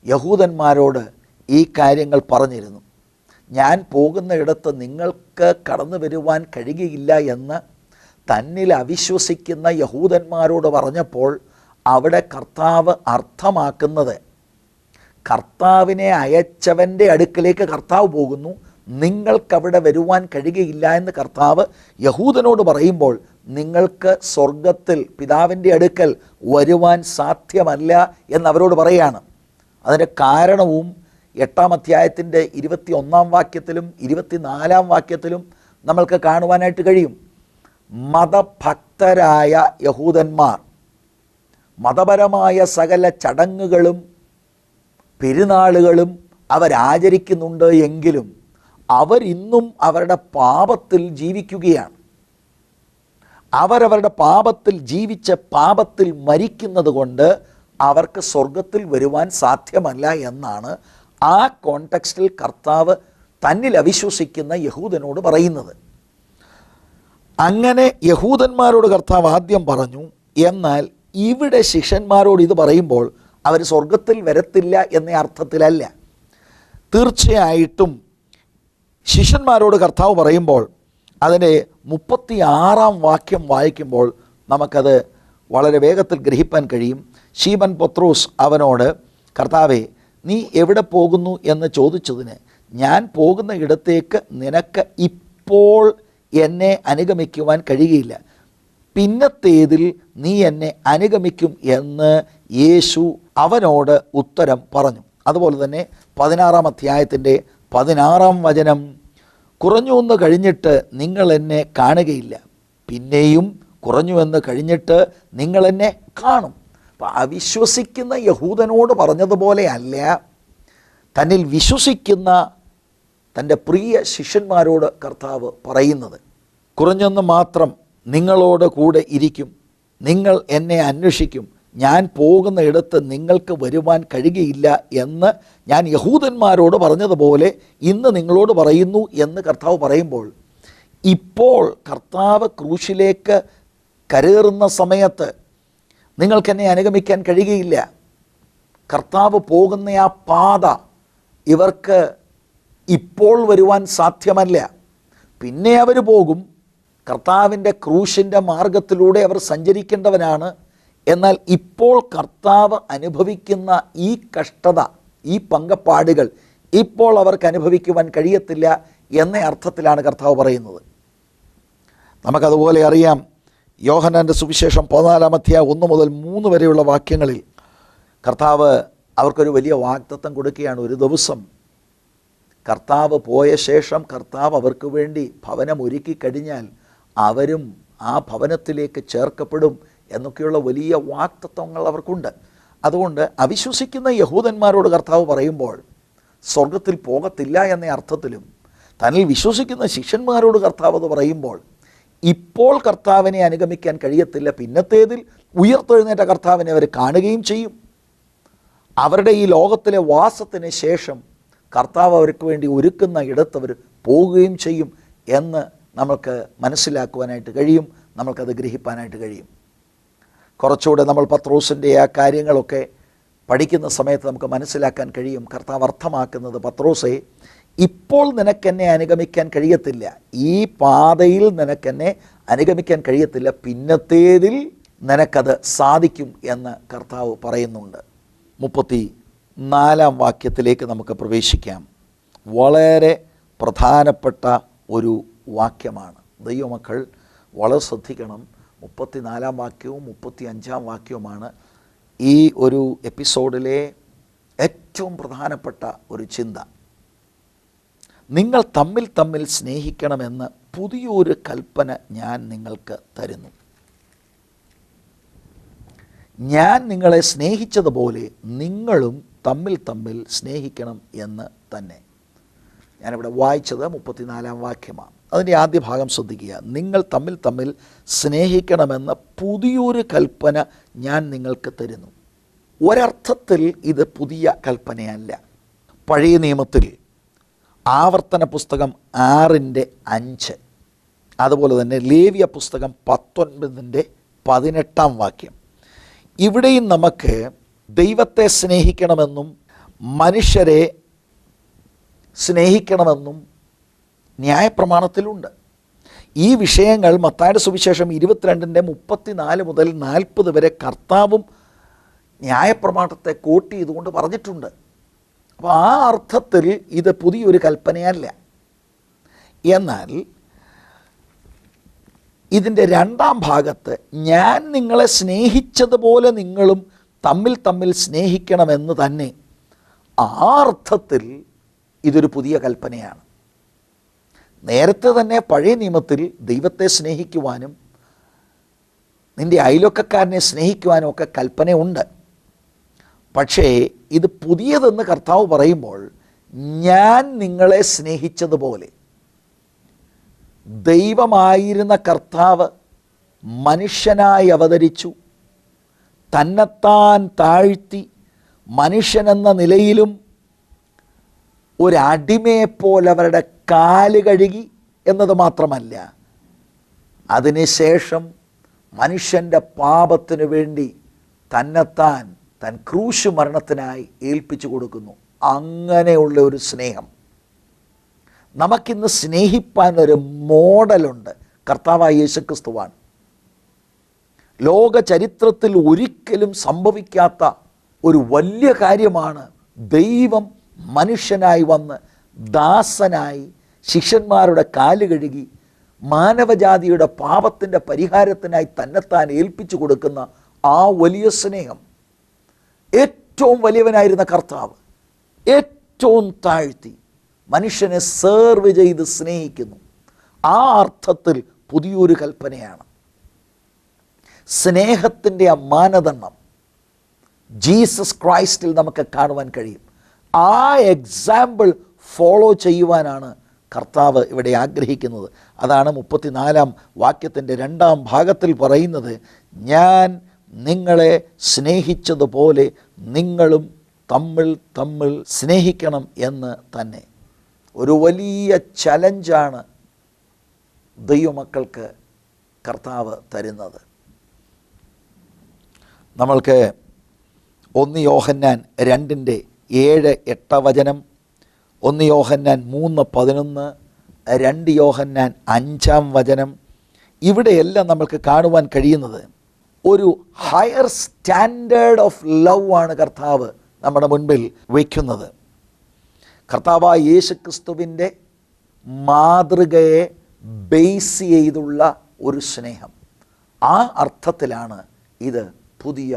യഹൂദന്മാരോട് ഈ കാര്യങ്ങൾ പറഞ്ഞിരുന്നു. ഞാൻ പോകുന്ന ഇടത്ത് നിങ്ങൾക്ക് കടന്നു വരുവാൻ കഴിയുകയില്ല എന്ന് തന്നിൽ അവിശ്വസിക്കുന്ന യഹൂദന്മാരോട് പറഞ്ഞപ്പോൾ അവിടെ കർത്താവ് അർത്ഥമാക്കുന്നത്, കർത്താവിനെ അയച്ചവൻ്റെ അടുക്കലേക്ക് കർത്താവ് പോകുന്നു, നിങ്ങൾക്കവിടെ വരുവാൻ കഴിയുകയില്ല എന്ന് കർത്താവ് യഹൂദനോട് പറയുമ്പോൾ നിങ്ങൾക്ക് സ്വർഗത്തിൽ പിതാവിൻ്റെ അടുക്കൽ വരുവാൻ സാധ്യമല്ല എന്നവരോട് പറയുകയാണ്. അതിൻ്റെ കാരണവും 8-ാം അധ്യായത്തിൻ്റെ 21-ാം വാക്യത്തിലും 24-ാം വാക്യത്തിലും നമ്മൾക്ക് കാണുവാനായിട്ട് കഴിയും. മതഭക്തരായ യഹൂദന്മാർ മതപരമായ സകല ചടങ്ങുകളും പെരുന്നാളുകളും അവരാചരിക്കുന്നുണ്ട് എങ്കിലും അവരിന്നും അവരുടെ പാപത്തിൽ ജീവിക്കുകയാണ്. അവരവരുടെ പാപത്തിൽ ജീവിച്ച് പാപത്തിൽ മരിക്കുന്നത് കൊണ്ട് അവർക്ക് സ്വർഗത്തിൽ വരുവാൻ സാധ്യമല്ല എന്നാണ് ആ കോണ്ടെക്സ്റ്റിൽ കർത്താവ് തന്നിൽ അവിശ്വസിക്കുന്ന യഹൂദനോട് പറയുന്നത്. അങ്ങനെ യഹൂദന്മാരോട് കർത്താവ് ആദ്യം പറഞ്ഞു. എന്നാൽ ഇവിടെ ശിഷ്യന്മാരോട് ഇത് പറയുമ്പോൾ അവർ സ്വർഗത്തിൽ വരത്തില്ല എന്ന അർത്ഥത്തിലല്ല. തീർച്ചയായിട്ടും ശിഷ്യന്മാരോട് കർത്താവ് പറയുമ്പോൾ അതിൻ്റെ 36-ാം വാക്യം വായിക്കുമ്പോൾ നമുക്കത് വളരെ വേഗത്തിൽ ഗ്രഹിപ്പാൻ കഴിയും. ശീമോൻ പത്രോസ് അവനോട്, കർത്താവേ, നീ എവിടെ പോകുന്നു എന്ന് ചോദിച്ചതിന്, ഞാൻ പോകുന്ന ഇടത്തേക്ക് നിനക്ക് ഇപ്പോൾ എന്നെ അനുഗമിക്കുവാൻ കഴിയുകയില്ല, പിന്നത്തേതിൽ നീ എന്നെ അനുഗമിക്കും എന്ന് യേശു അവനോട് ഉത്തരം പറഞ്ഞു. അതുപോലെ തന്നെ 16-ാം അധ്യായത്തിൻ്റെ 16-ാം വചനം, കുറഞ്ഞുവെന്ന് കഴിഞ്ഞിട്ട് നിങ്ങൾ എന്നെ കാണുകയില്ല, പിന്നെയും കുറഞ്ഞുവെന്ന് കഴിഞ്ഞിട്ട് നിങ്ങൾ എന്നെ കാണും. അപ്പം അവിശ്വസിക്കുന്ന യഹൂദനോട് പറഞ്ഞതുപോലെ അല്ല തന്നിൽ വിശ്വസിക്കുന്ന തൻ്റെ പ്രിയ ശിഷ്യന്മാരോട് കർത്താവ് പറയുന്നത്. കുറഞ്ഞെന്ന് മാത്രം നിങ്ങളോട് കൂടെ ഇരിക്കും, നിങ്ങൾ എന്നെ അന്വേഷിക്കും, ഞാൻ പോകുന്ന ഇടത്ത് നിങ്ങൾക്ക് വരുവാൻ കഴിയുകയില്ല എന്ന് ഞാൻ യഹൂദന്മാരോട് പറഞ്ഞതുപോലെ ഇന്ന് നിങ്ങളോട് പറയുന്നു എന്ന് കർത്താവ് പറയുമ്പോൾ, ഇപ്പോൾ കർത്താവ് ക്രൂശിലേക്ക് കരേറുന്ന സമയത്ത് നിങ്ങൾക്കെന്നെ അനുഗമിക്കാൻ കഴിയുകയില്ല. കർത്താവ് പോകുന്ന ആ പാത ഇവർക്ക് ഇപ്പോൾ വരുവാൻ സാധ്യമല്ല. പിന്നെ അവർ പോകും, കർത്താവിൻ്റെ ക്രൂശിൻ്റെ മാർഗത്തിലൂടെ അവർ സഞ്ചരിക്കേണ്ടവനാണ്. എന്നാൽ ഇപ്പോൾ കർത്താവ് അനുഭവിക്കുന്ന ഈ കഷ്ടത, ഈ പങ്കപ്പാടുകൾ ഇപ്പോൾ അവർക്ക് അനുഭവിക്കുവാൻ കഴിയത്തില്ല എന്ന അർത്ഥത്തിലാണ് കർത്താവ് പറയുന്നത്. നമുക്കതുപോലെ അറിയാം, യോഹന്നാൻ്റെ സുവിശേഷം 14-ാം അധ്യായം 1 മുതൽ 3 വരെയുള്ള വാക്യങ്ങളിൽ കർത്താവ് അവർക്കൊരു വലിയ വാഗ്ദത്തം കൊടുക്കുകയാണ്. ഒരു ദിവസം കർത്താവ് പോയ ശേഷം കർത്താവ് അവർക്ക് വേണ്ടി ഭവനം ഒരുക്കി കഴിഞ്ഞാൽ അവരും ആ ഭവനത്തിലേക്ക് ചേർക്കപ്പെടും എന്നൊക്കെയുള്ള വലിയ വാഗ്ദത്തങ്ങൾ അവർക്കുണ്ട്. അതുകൊണ്ട് അവിശ്വസിക്കുന്ന യഹൂദന്മാരോട് കർത്താവ് പറയുമ്പോൾ സ്വർഗത്തിൽ പോകത്തില്ല എന്ന അർത്ഥത്തിലും, തന്നിൽ വിശ്വസിക്കുന്ന ശിഷ്യന്മാരോട് കർത്താവ് അത് പറയുമ്പോൾ ഇപ്പോൾ കർത്താവിനെ അനുഗമിക്കാൻ കഴിയത്തില്ല, പിന്നത്തേതിൽ ഉയർത്തെഴുന്നേറ്റ കർത്താവിനെ അവർ കാണുകയും ചെയ്യും. അവരുടെ ഈ ലോകത്തിലെ വാസത്തിന് ശേഷം കർത്താവ് അവർക്ക് വേണ്ടി ഒരുക്കുന്ന ഇടത്തവർ പോവുകയും ചെയ്യും എന്ന് നമുക്ക് മനസ്സിലാക്കുവാനായിട്ട് കഴിയും, നമ്മൾക്കത് ഗ്രഹിപ്പാനായിട്ട് കഴിയും. കുറച്ചുകൂടെ നമ്മൾ പത്രോസിൻ്റെ ആ കാര്യങ്ങളൊക്കെ പഠിക്കുന്ന സമയത്ത് നമുക്ക് മനസ്സിലാക്കാൻ കഴിയും. കർത്താവ് അർത്ഥമാക്കുന്നത്, പത്രോസേ, ഇപ്പോൾ നിനക്കെന്നെ അനുഗമിക്കാൻ കഴിയത്തില്ല, ഈ പാതയിൽ നിനക്കെന്നെ അനുഗമിക്കാൻ കഴിയത്തില്ല, പിന്നത്തേതിൽ നിനക്കത് സാധിക്കും എന്ന് കർത്താവ് പറയുന്നുണ്ട്. 34-ാം വാക്യത്തിലേക്ക് നമുക്ക് പ്രവേശിക്കാം. വളരെ പ്രധാനപ്പെട്ട ഒരു വാക്യമാണ്. ദൈവമക്കൾ വളരെ ശ്രദ്ധിക്കണം. 34-ാം വാക്യവും 35-ാം വാക്യവുമാണ് ഈ ഒരു എപ്പിസോഡിലെ ഏറ്റവും പ്രധാനപ്പെട്ട ഒരു ചിന്ത. നിങ്ങൾ തമ്മിൽ തമ്മിൽ സ്നേഹിക്കണമെന്ന് പുതിയൊരു കൽപ്പന ഞാൻ നിങ്ങൾക്ക് തരുന്നു. ഞാൻ നിങ്ങളെ സ്നേഹിച്ചതുപോലെ നിങ്ങളും തമ്മിൽ തമ്മിൽ സ്നേഹിക്കണം എന്ന് തന്നെ. ഞാനിവിടെ വായിച്ചത് 34-ാം വാക്യമാണ്. അതിൻ്റെ ആദ്യ ഭാഗം ശ്രദ്ധിക്കുക. നിങ്ങൾ തമ്മിൽ തമ്മിൽ സ്നേഹിക്കണമെന്ന് പുതിയൊരു കൽപ്പന ഞാൻ നിങ്ങൾക്ക് തരുന്നു. ഒരർത്ഥത്തിൽ ഇത് പുതിയ കൽപ്പനയല്ല. പഴയ നിയമത്തിൽ ആവർത്തന പുസ്തകം 6:5, അതുപോലെ തന്നെ ലേവ്യ പുസ്തകം 19:18 വാക്യം, ഇവിടെയും നമുക്ക് ദൈവത്തെ സ്നേഹിക്കണമെന്നും മനുഷ്യരെ സ്നേഹിക്കണമെന്നും ന്യായപ്രമാണത്തിലുണ്ട്. ഈ വിഷയങ്ങൾ മത്തായിയുടെ സുവിശേഷം 22:34 മുതൽ 40 വരെ കർത്താവും ന്യായപ്രമാണത്തെ കോട്ട് ചെയ്തുകൊണ്ട് പറഞ്ഞിട്ടുണ്ട്. അപ്പോൾ ആ അർത്ഥത്തിൽ ഇത് പുതിയൊരു കൽപ്പനയല്ല. എന്നാൽ ഇതിൻ്റെ രണ്ടാം ഭാഗത്ത് ഞാൻ നിങ്ങളെ സ്നേഹിച്ചതുപോലെ നിങ്ങളും തമ്മിൽ തമ്മിൽ സ്നേഹിക്കണമെന്ന് തന്നെ, ആ അർത്ഥത്തിൽ ഇതൊരു പുതിയ കൽപ്പനയാണ്. നേരത്തെ തന്നെ പഴയ നിയമത്തിൽ ദൈവത്തെ സ്നേഹിക്കുവാനും നിൻ്റെ അയൽവക്കക്കാരനെ സ്നേഹിക്കുവാനും ഒക്കെ കൽപ്പനയുണ്ട്. പക്ഷേ ഇത് പുതിയതെന്ന് കർത്താവ് പറയുമ്പോൾ ഞാൻ നിങ്ങളെ സ്നേഹിച്ചതുപോലെ. ദൈവമായിരുന്ന കർത്താവ് മനുഷ്യനായി അവതരിച്ചു, തന്നെത്താൻ താഴ്ത്തി, മനുഷ്യനെന്ന നിലയിലും ഒരടിമയെപ്പോലെ അവരുടെ കാല് കഴുകി എന്നത് മാത്രമല്ല, അതിനുശേഷം മനുഷ്യൻ്റെ പാപത്തിനു വേണ്ടി തന്നെത്താൻ താൻ ക്രൂശ് മരണത്തിനായി ഏൽപ്പിച്ചു കൊടുക്കുന്നു. അങ്ങനെയുള്ള ഒരു സ്നേഹം നമുക്കിന്ന് സ്നേഹിപ്പാൻ ഒരു മോഡലുണ്ട്. കർത്താവായ യേശുക്രിസ്തുവാണ്. ലോക ചരിത്രത്തിൽ ഒരിക്കലും സംഭവിക്കാത്ത ഒരു വലിയ കാര്യമാണ് ദൈവം മനുഷ്യനായി വന്ന് ദാസനായി ശിഷ്യന്മാരുടെ കാല് കഴുകി മാനവജാതിയുടെ പാപത്തിൻ്റെ പരിഹാരത്തിനായി തന്നെത്താൻ ഏൽപ്പിച്ചു കൊടുക്കുന്ന ആ വലിയ സ്നേഹം. ഏറ്റവും വലിയവനായിരുന്ന കർത്താവ് ഏറ്റവും താഴ്ത്തി മനുഷ്യനെ സെർവ് ചെയ്ത് സ്നേഹിക്കുന്നു. ആ അർത്ഥത്തിൽ പുതിയൊരു കൽപ്പനയാണ്. സ്നേഹത്തിൻ്റെ ആ മാനദണ്ഡം ജീസസ് ക്രൈസ്റ്റിൽ നമുക്ക് കാണുവാൻ കഴിയും. ആ എക്സാമ്പിൾ ഫോളോ ചെയ്യുവാനാണ് കർത്താവ് ഇവിടെ ആഗ്രഹിക്കുന്നത്. അതാണ് 34-ാം വാക്യത്തിൻ്റെ 2-ാം ഭാഗത്തിൽ പറയുന്നത്, ഞാൻ നിങ്ങളെ സ്നേഹിച്ചതുപോലെ നിങ്ങളും തമ്മിൽ സ്നേഹിക്കണം എന്ന് തന്നെ. ഒരു വലിയ ചലഞ്ചാണ് ദൈവമക്കൾക്ക് കർത്താവ് തരുന്നത്. നമ്മൾക്ക് 1 യോഹന്നാൻ 2:7-8 വചനം, 1 യോഹന്നാൻ 3:11, 2 യോഹന്നാൻ 5-ാം വചനം, ഇവിടെയെല്ലാം നമ്മൾക്ക് കാണുവാൻ കഴിയുന്നത് ഒരു ഹയർ സ്റ്റാൻഡേർഡ് ഓഫ് ലവ് ആണ് കർത്താവ് നമ്മുടെ മുൻപിൽ വയ്ക്കുന്നത്. കർത്താവായ യേശുക്രിസ്തുവിൻ്റെ മാതൃകയെ ബേസ് ചെയ്തുള്ള ഒരു സ്നേഹം. ആ അർത്ഥത്തിലാണ് ഇത് പുതിയ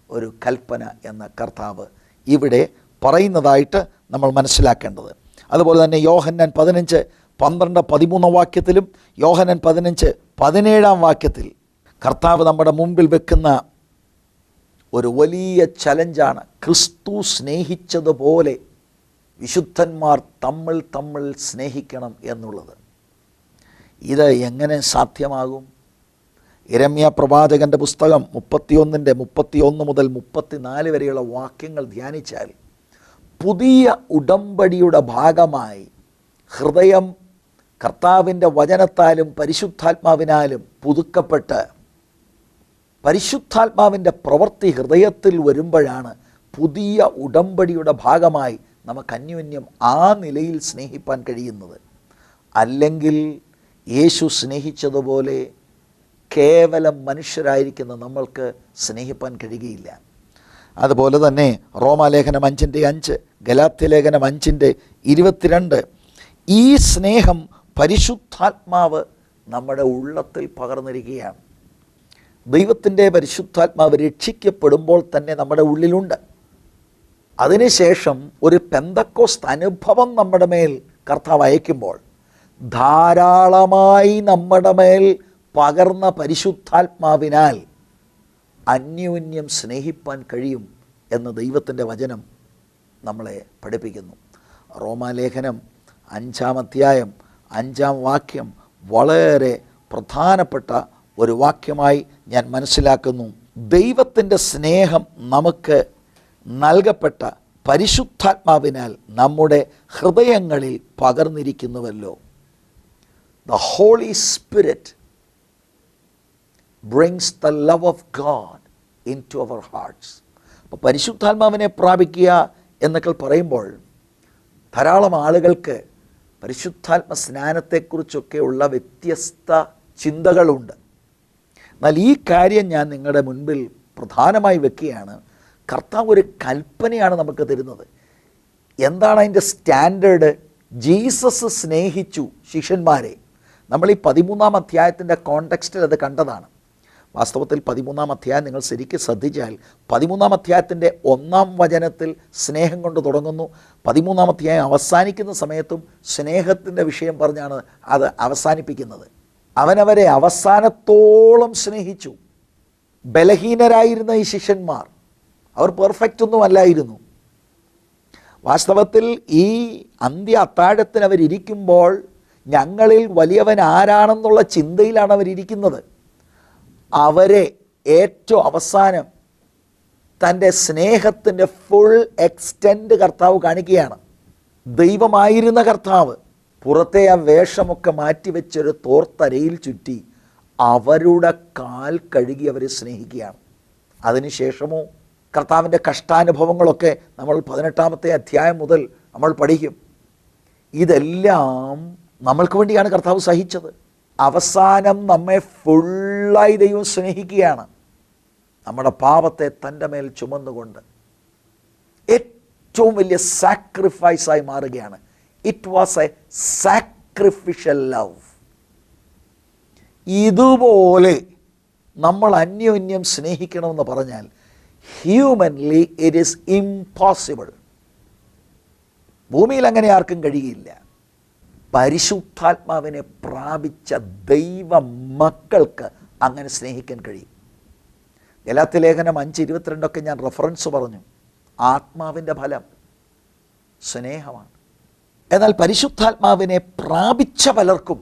ഒരു കൽപ്പന എന്ന കർത്താവ് ഇവിടെ പറയുന്നതായിട്ട് നമ്മൾ മനസ്സിലാക്കേണ്ടത്. അതുപോലെ തന്നെ യോഹന്നാൻ 15:12-13 വാക്യത്തിലും യോഹന്നാൻ 15:17 വാക്യത്തിൽ കർത്താവ് നമ്മുടെ മുമ്പിൽ വെക്കുന്ന ഒരു വലിയ ചലഞ്ചാണ്. ക്രിസ്തു സ്നേഹിച്ചതുപോലെ വിശുദ്ധന്മാർ തമ്മിൽ സ്നേഹിക്കണം എന്നുള്ളത്. ഇത് എങ്ങനെ സാധ്യമാകും? യിരെമ്യാ പ്രവാചകൻ്റെ പുസ്തകം 31 മുതൽ 34 വരെയുള്ള വാക്യങ്ങൾ ധ്യാനിച്ചാൽ പുതിയ ഉടമ്പടിയുടെ ഭാഗമായി ഹൃദയം കർത്താവിൻ്റെ വചനത്താലും പരിശുദ്ധാത്മാവിനാലും പുതുക്കപ്പെട്ട് പരിശുദ്ധാത്മാവിൻ്റെ പ്രവൃത്തി ഹൃദയത്തിൽ വരുമ്പോഴാണ് പുതിയ ഉടമ്പടിയുടെ ഭാഗമായി നമുക്ക് അന്യോന്യം ആ നിലയിൽ സ്നേഹിപ്പാൻ കഴിയുന്നത്. അല്ലെങ്കിൽ യേശു സ്നേഹിച്ചതുപോലെ കേവലം മനുഷ്യരായിരിക്കുന്ന നമ്മൾക്ക് സ്നേഹിപ്പാൻ കഴിയുകയില്ല. അതുപോലെ തന്നെ റോമാലേഖനം 5:5, ഗലാത്യലേഖനം 5:22, ഈ സ്നേഹം പരിശുദ്ധാത്മാവ് നമ്മുടെ ഉള്ളത്തിൽ പകർന്നിരിക്കുകയാണ്. ദൈവത്തിൻ്റെ പരിശുദ്ധാത്മാവ് രക്ഷിക്കപ്പെടുമ്പോൾ തന്നെ നമ്മുടെ ഉള്ളിലുണ്ട്. അതിനുശേഷം ഒരു പെന്തക്കോസ്ത് അനുഭവം നമ്മുടെ മേൽ കർത്താവ് അയക്കുമ്പോൾ ധാരാളമായി നമ്മുടെ മേൽ പകർന്ന പരിശുദ്ധാത്മാവിനാൽ അന്യോന്യം സ്നേഹിപ്പാൻ കഴിയും എന്ന് ദൈവത്തിൻ്റെ വചനം നമ്മളെ പഠിപ്പിക്കുന്നു. റോമാലേഖനം 5-ാം അധ്യായം 5-ാം വാക്യം വളരെ പ്രധാനപ്പെട്ട ഒരു വാക്യമായി ഞാൻ മനസ്സിലാക്കുന്നു. ദൈവത്തിൻ്റെ സ്നേഹം നമുക്ക് നൽകപ്പെട്ട പരിശുദ്ധാത്മാവിനാൽ നമ്മുടെ ഹൃദയങ്ങളിൽ പകർന്നിരിക്കുന്നുവല്ലോ. The Holy Spirit brings the love of God into our hearts. അപ്പോൾ പരിശുദ്ധാത്മാവിനെ പ്രാപിക്കുക എന്നൊക്കെ പറയുമ്പോൾ ധാരാളം ആളുകൾക്ക് പരിശുദ്ധാത്മ സ്നാനത്തെക്കുറിച്ചൊക്കെയുള്ള വ്യത്യസ്ത ചിന്തകളുണ്ട്. എന്നാൽ ഈ കാര്യം ഞാൻ നിങ്ങളുടെ മുൻപിൽ പ്രധാനമായി വെക്കുകയാണ്. കർത്താവ് ഒരു കൽപ്പനയാണ് നമുക്ക് തരുന്നത്. എന്താണ് അതിൻ്റെ സ്റ്റാൻഡേർഡ്? ജീസസ് സ്നേഹിച്ചു ശിഷ്യന്മാരെ. നമ്മൾ ഈ 13-ാം അധ്യായത്തിൻ്റെ കോണ്ടെക്സ്റ്റിൽ അത് കണ്ടതാണ്. വാസ്തവത്തിൽ 13-ാം അധ്യായം നിങ്ങൾ ശരിക്കും ശ്രദ്ധിച്ചാൽ 13-ാം അധ്യായത്തിൻ്റെ 1-ാം വചനത്തിൽ സ്നേഹം കൊണ്ട് തുടങ്ങുന്നു. 13-ാം അധ്യായം അവസാനിക്കുന്ന സമയത്തും സ്നേഹത്തിൻ്റെ വിഷയം പറഞ്ഞാണ് അത് അവസാനിപ്പിക്കുന്നത്. അവനവരെ അവസാനത്തോളം സ്നേഹിച്ചു. ബലഹീനരായിരുന്ന ഈ ശിഷ്യന്മാർ, അവർ പെർഫെക്റ്റ് ഒന്നും അല്ലായിരുന്നു. വാസ്തവത്തിൽ ഈ അന്ത്യ അത്താഴത്തിന് അവരിയ്ക്കുമ്പോൾ ഞങ്ങളിൽ വലിയവൻ ആരാണെന്നുള്ള ചിന്തയിലാണ് അവരിയ്ക്കുന്നത്. അവരെ ഏറ്റവും അവസാനം തൻ്റെ സ്നേഹത്തിൻ്റെ ഫുൾ എക്സ്റ്റെൻഡ് കർത്താവ് കാണിക്കുകയാണ്. ദൈവമായിരുന്ന കർത്താവ് പുറത്തെ ആ വേഷമൊക്കെ മാറ്റിവെച്ചൊരു തോർത്തരയിൽ ചുറ്റി അവരുടെ കാൽ കഴുകി അവരെ സ്നേഹിക്കുകയാണ്. അതിനുശേഷമോ കർത്താവിൻ്റെ കഷ്ടാനുഭവങ്ങളൊക്കെ നമ്മൾ 18-ാമത്തെ അധ്യായം മുതൽ നമ്മൾ പഠിക്കും. ഇതെല്ലാം നമ്മൾക്ക് വേണ്ടിയാണ് കർത്താവ് സഹിച്ചത്. അവസാനം നമ്മെ ഫുള്ളായി ദൈവം സ്നേഹിക്കുകയാണ്. നമ്മുടെ പാപത്തെ തൻ്റെ മേൽ ചുമന്നുകൊണ്ട് ഏറ്റവും വലിയ സാക്രിഫൈസായി മാറുകയാണ്. It was A sacrificial love. ഇതുപോലെ നമ്മൾ അന്യോന്യം സ്നേഹിക്കണമെന്ന് പറഞ്ഞാൽ ഹ്യൂമൻലി ഇറ്റ് ഈസ് ഇംപോസിബിൾ. ഭൂമിയിൽ അങ്ങനെ ആർക്കും കഴിയില്ല. പരിശുദ്ധാത്മാവിനെ പ്രാപിച്ച ദൈവ മക്കൾക്ക് അങ്ങനെ സ്നേഹിക്കാൻ കഴിയും. ഗലാത്യ ലേഖനം 5:22 ഞാൻ റെഫറൻസ് പറഞ്ഞു. ആത്മാവിൻ്റെ ഫലം സ്നേഹമാണ്. എന്നാൽ പരിശുദ്ധാത്മാവിനെ പ്രാപിച്ച പലർക്കും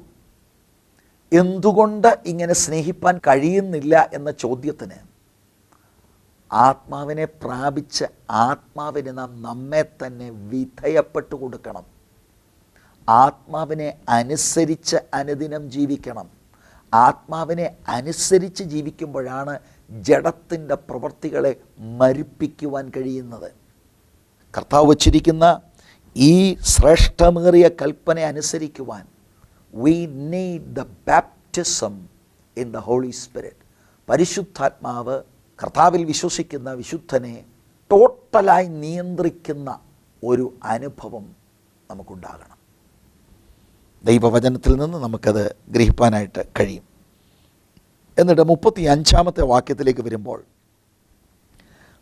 എന്തുകൊണ്ട് ഇങ്ങനെ സ്നേഹിപ്പാൻ കഴിയുന്നില്ല എന്ന ചോദ്യത്തിന് ആത്മാവിനെ പ്രാപിച്ച് ആത്മാവിന് നാം നമ്മെ തന്നെ വിധേയപ്പെട്ടു കൊടുക്കണം. ആത്മാവിനെ അനുസരിച്ച് അനുദിനം ജീവിക്കണം. ആത്മാവിനെ അനുസരിച്ച് ജീവിക്കുമ്പോഴാണ് ജഡത്തിൻ്റെ പ്രവൃത്തികളെ മരിപ്പിക്കുവാൻ കഴിയുന്നത്. കർത്താവ് വച്ചിരിക്കുന്ന ഈ ശ്രേഷ്ഠമേറിയ കൽപ്പന അനുസരിക്കുവാൻ we need the baptism in the Holy Spirit. പരിശുദ്ധാത്മാവ് കർത്താവിൽ വിശ്വസിക്കുന്ന വിശുദ്ധനെ ടോട്ടലായി നിയന്ത്രിക്കുന്ന ഒരു അനുഭവം നമുക്കുണ്ടാകണം. ദൈവവചനത്തിൽ നിന്ന് നമുക്കത് ഗ്രഹിപ്പാനായിട്ട് കഴിയും. എന്നിട്ട് 35-ാമത്തെ വാക്യത്തിലേക്ക് വരുമ്പോൾ,